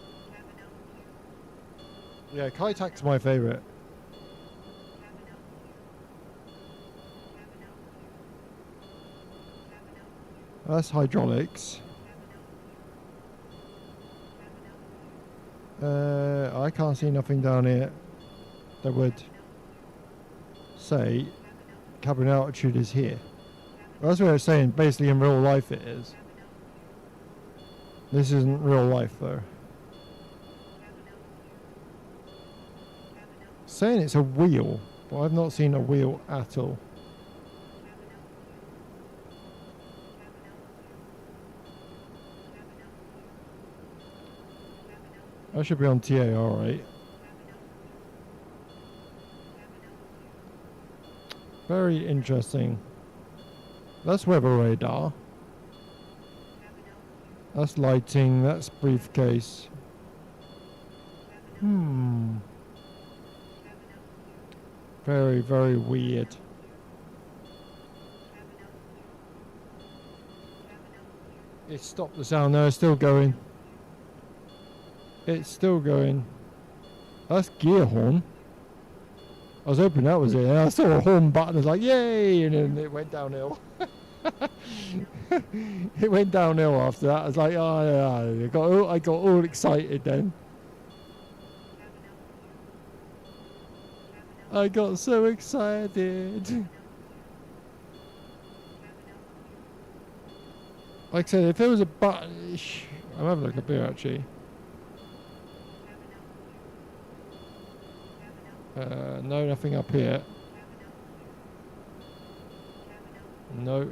Yeah, Kai Tak's my favourite. That's hydraulics. I can't see nothing down here that would say cabin altitude is here. Well, that's what I was saying. Basically, in real life, it is. This isn't real life, though. Saying it's a wheel, but I've not seen a wheel at all. I should be on TA, alright. Very interesting. That's weather radar. That's lighting, that's briefcase. Very, very weird. It stopped the sound there, it's still going. It's still going. That's gear horn. I was hoping that was it. And I saw a horn button. I was like, yay! And then it went downhill. It went downhill after that. I was like, oh yeah. I got all excited then. I got so excited. Like I said, if there was a button, I'm having a look up here actually. No, nothing up here. No.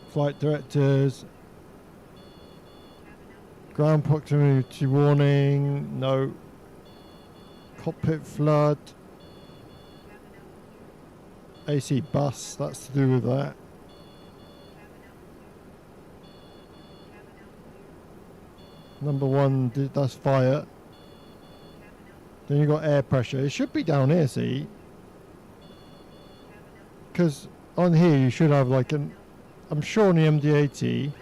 Flight directors. Ground proximity warning. No. Cockpit flood. AC bus, that's to do with that. Number one, that's fire. Then you got air pressure. It should be down here, see? Because on here you should have like an... I'm sure on the MD80...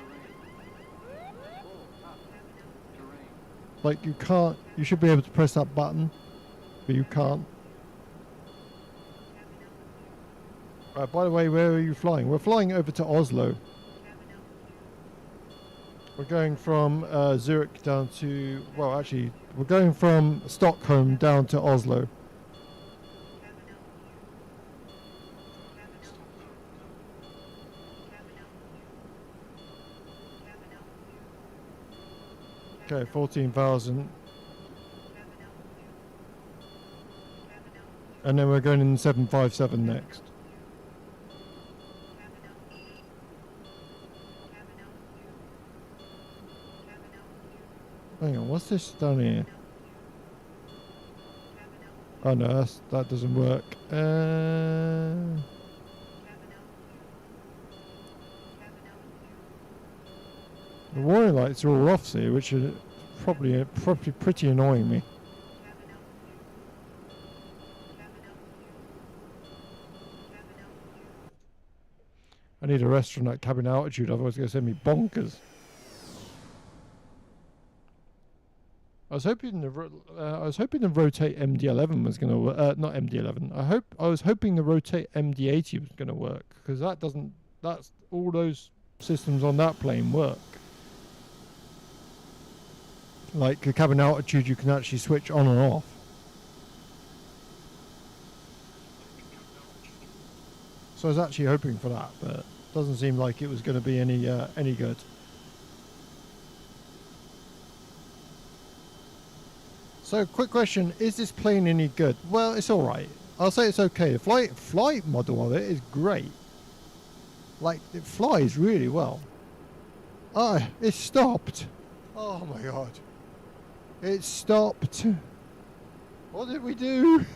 Like you can't... You should be able to press that button. But you can't. Right, by the way, where are you flying? We're flying over to Oslo. We're going from Zurich down to... Well, actually... We're going from Stockholm down to Oslo. Okay, 14,000. And then we're going in 757 next. Hang on, what's this down here? Oh no, that doesn't work. The warning lights are all off, see, which are probably pretty annoying me. I need a rest from that cabin altitude, otherwise it's going to send me bonkers. I was hoping the rotate MD11 was going to work. Not MD11. I was hoping the rotate MD80 was going to work, because that doesn't. That's all those systems on that plane work. Like the cabin altitude, you can actually switch on and off. So I was actually hoping for that, but it doesn't seem like it was going to be any good. So, quick question: is this plane any good? Well, it's all right. I'll say it's okay. The flight model of it is great. Like, it flies really well. Ah, it stopped. Oh my god! It stopped. What did we do?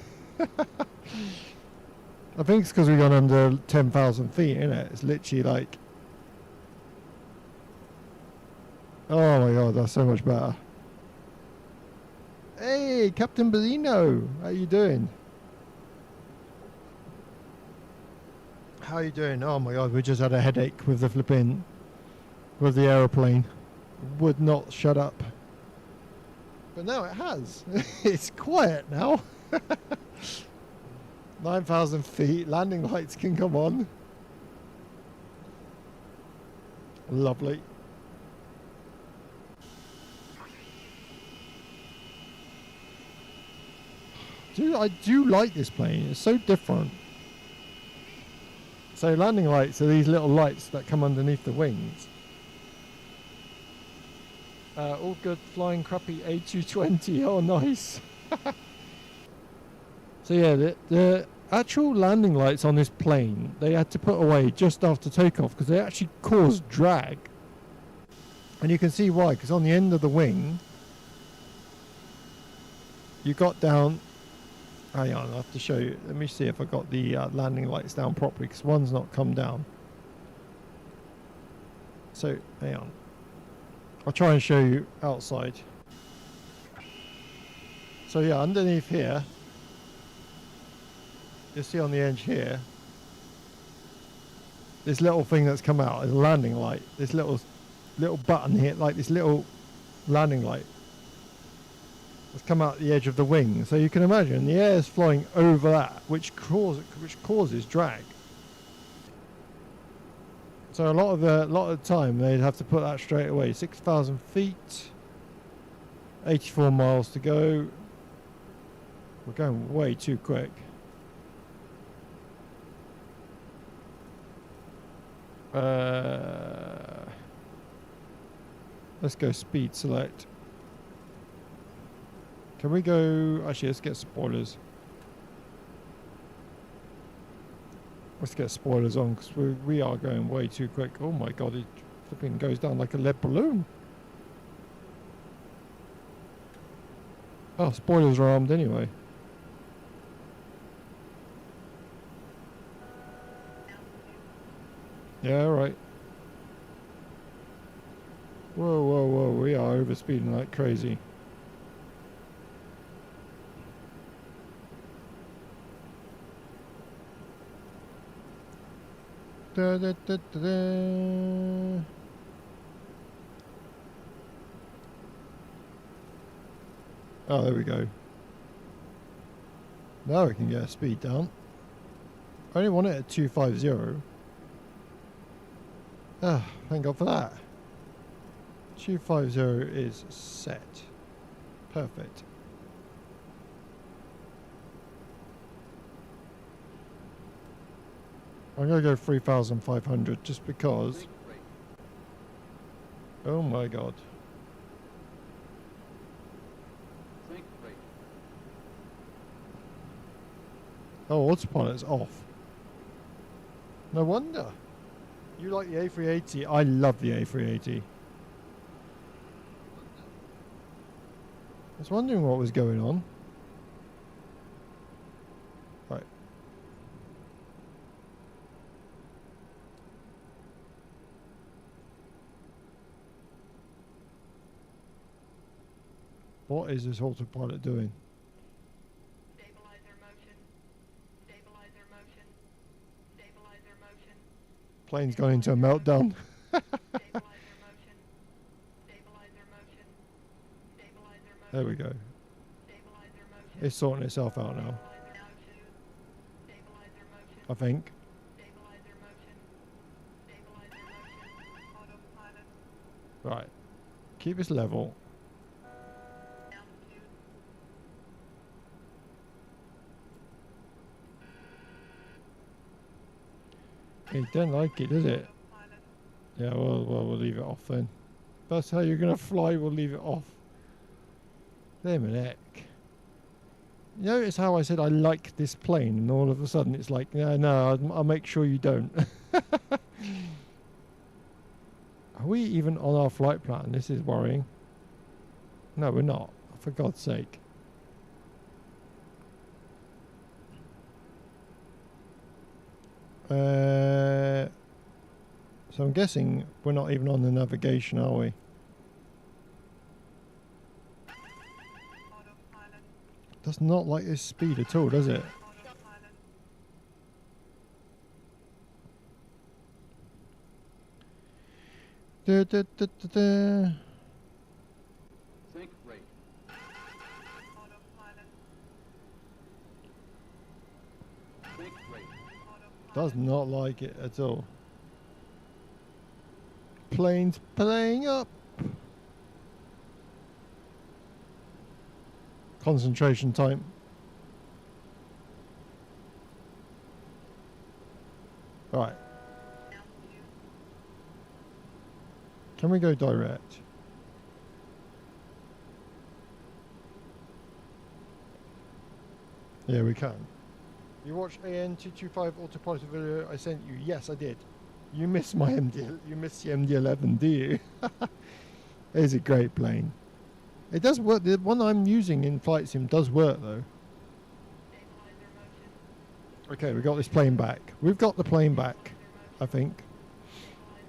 I think it's because we got under 10,000 feet, isn't it? It's literally like... Oh my god, that's so much better. Hey, Captain Bellino, how you doing? How you doing? Oh my god, we just had a headache with the with the aeroplane. Would not shut up. But now it has. It's quiet now. 9,000 feet, landing lights can come on. Lovely. I do like this plane. It's so different. So landing lights are these little lights that come underneath the wings. All good, flying crappy A220. Oh, nice. So yeah, the actual landing lights on this plane, they had to put away just after takeoff because they actually caused drag. And you can see why, because on the end of the wing, you got down... Hang on, I'll have to show you. Let me see if I got the landing lights down properly, because one's not come down. So, hang on. I'll try and show you outside. So yeah, underneath here, you'll see on the edge here, this little thing that's come out is a landing light. This little button here, like this little landing light, has come out the edge of the wing. So you can imagine the air is flying over that, which causes drag. So a lot of the time they'd have to put that straight away. 6,000 feet, 84 miles to go. We're going way too quick. Let's go speed select. Can we go... Actually, let's get spoilers. Let's get spoilers on, because we are going way too quick. Oh my god, it flipping goes down like a lead balloon. Oh, spoilers are armed anyway. Yeah, right. Whoa, whoa, whoa, we are overspeeding like crazy. Da, da, da, da, da. Oh, there we go. Now we can get a speed down. I only want it at 250. Ah, thank God for that. 250 is set. Perfect. I'm going to go 3,500 just because. Oh my god. Oh, autopilot's off. No wonder. You like the A380? I love the A380. I was wondering what was going on. What is this autopilot doing? Stabilizer motion. Stabilizer motion. Stabilizer motion. Plane's gone into a meltdown. Stabilizer motion. Stabilizer motion. Stabilizer motion. There we go. Stabilizer motion. It's sorting itself out now, Stabilizer motion. I think. Stabilizer motion. Stabilizer motion. Autopilot. Right. Keep this level. Altitude. It don't like it, does it? Autopilot. Yeah, we'll leave it off then. That's how you're gonna fly, we'll leave it off. Damn it, heck. You notice how I said I like this plane and all of a sudden it's like, no, I'll make sure you don't. Are we even on our flight plan? This is worrying. No, we're not. For God's sake. So I'm guessing we're not even on the navigation, are we? Autopilot. Does not like this speed at all, does it? Autopilot. Da, da, da, da, da. Sync rate. Autopilot. Sync rate. Autopilot. Does not like it at all. Plane's playing up. Concentration time. Right. Altitude. Can we go direct? Yeah, we can. You watched AN225 autopilot video I sent you? Yes, I did. You missed my MD. You missed the MD11, do you? It's a great plane. It does work. The one I'm using in Flight Sim does work though. Stabilizer motion. Okay, we got this plane back. We've got the plane back, I think. Stabilizer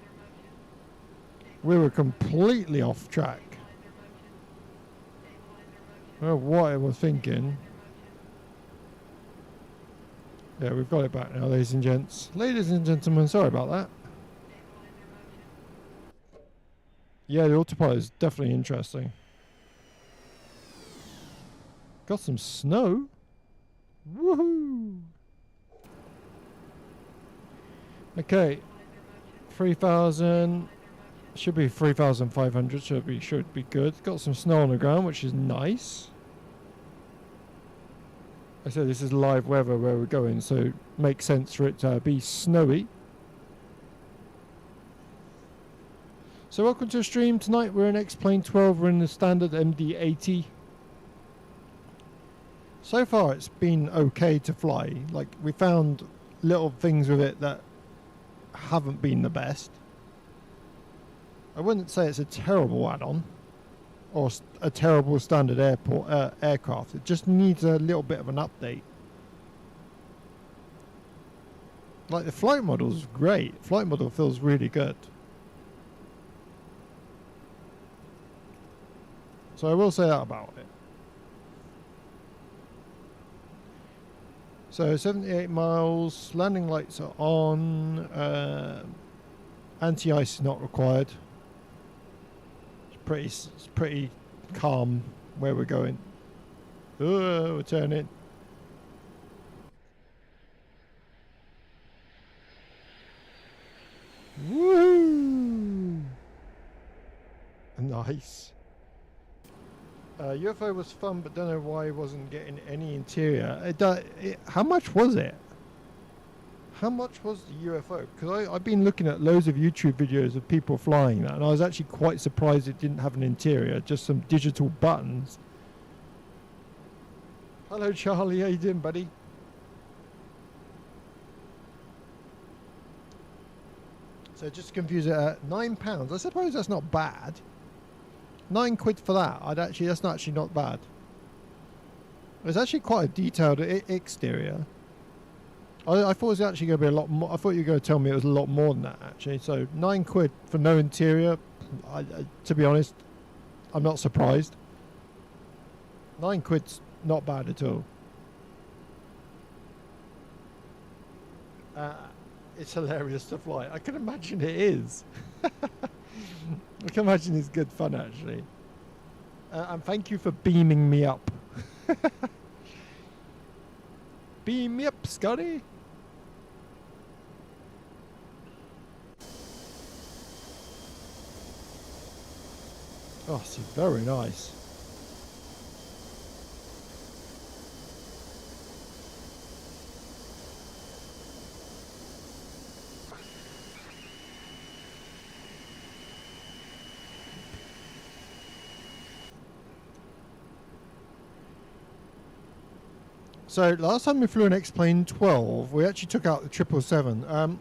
motion. We were completely off track. Stabilizer motion. Stabilizer motion. I don't know what I was thinking. Yeah, we've got it back now, ladies and gents. Ladies and gentlemen, sorry about that. Stabilizer motion. Yeah, the autopilot is definitely interesting. Got some snow. Woohoo! Okay, 3,000. Should be 3,500. Should be good. Got some snow on the ground, which is nice. I said this is live weather where we're going, so it makes sense for it to be snowy. So welcome to the stream. Tonight we're in xplane 12. We're in the standard MD80. So far it's been okay to fly. Like, we found little things with it that haven't been the best. I wouldn't say it's a terrible add-on or a terrible standard aircraft. It just needs a little bit of an update. Like, the flight model's great. Flight model feels really good. So I will say that about it. So 78 miles, landing lights are on, anti-ice is not required. It's pretty calm where we're going. We're turning. Woo! Nice. UFO was fun, but don't know why I wasn't getting any interior. How much was it? How much was the UFO? Because I've been looking at loads of YouTube videos of people flying that, and I was actually quite surprised it didn't have an interior, just some digital buttons. Hello, Charlie. How you doing, buddy? So just to confuse it, £9. I suppose that's not bad. £9 for that. That's not actually not bad. It's actually quite a detailed exterior. I thought it was actually going to be a lot more. I thought you were going to tell me it was a lot more than that, actually. So £9 for no interior. To be honest, I'm not surprised. £9's not bad at all. It's hilarious to fly. I can imagine it is. I can imagine it's good fun, actually. And thank you for beaming me up. Beam me up, Scotty. Oh, it's very nice. So last time we flew an xplane 12, we actually took out the 777.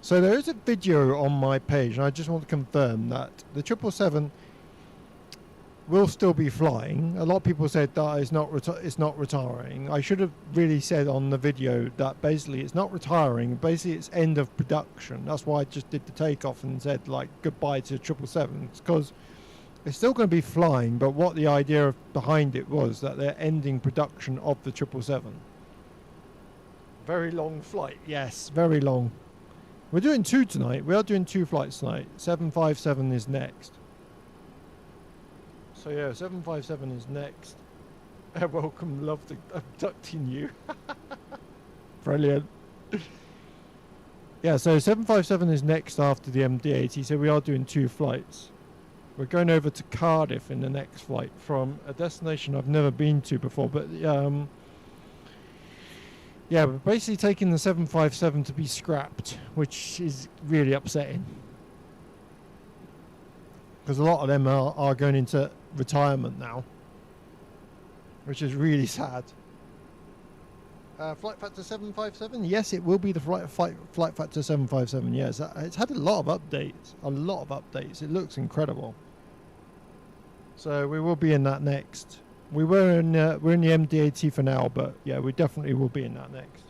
So there is a video on my page, and I just want to confirm that the 777 will still be flying. A lot of people said that it's not retiring. I should have really said on the video that basically it's not retiring. Basically, it's end of production. That's why I just did the takeoff and said like goodbye to 777. It's because it's still going to be flying, but what the idea behind it was that they're ending production of the 777. Very long flight, yes, very long. We're doing two tonight. We are doing 2 flights tonight. 757 is next. So yeah, 757 is next. Welcome, love the abducting you. Brilliant. Yeah, so 757 is next after the MD80, so we are doing 2 flights. We're going over to Cardiff in the next flight from a destination I've never been to before, but yeah, we're basically taking the 757 to be scrapped, which is really upsetting. Because a lot of them are going into retirement now, which is really sad. Flight factor 757, yes, it will be the flight factor 757. Yes, it's had a lot of updates. It looks incredible. So we will be in that next. We're in the MD80 for now, but yeah, we definitely will be in that next.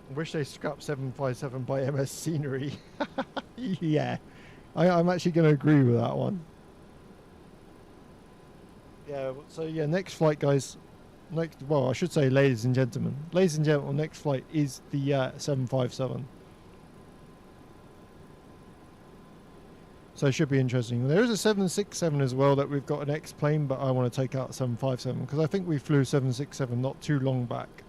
I wish they scrapped 757 by MS Scenery. Yeah, I'm actually going to agree with that one. Yeah, so yeah, next flight, guys. Well, I should say, ladies and gentlemen. Ladies and gentlemen, next flight is the 757. So it should be interesting. There is a 767 as well that we've got an X-plane, but I want to take out 757 because I think we flew 767 not too long back.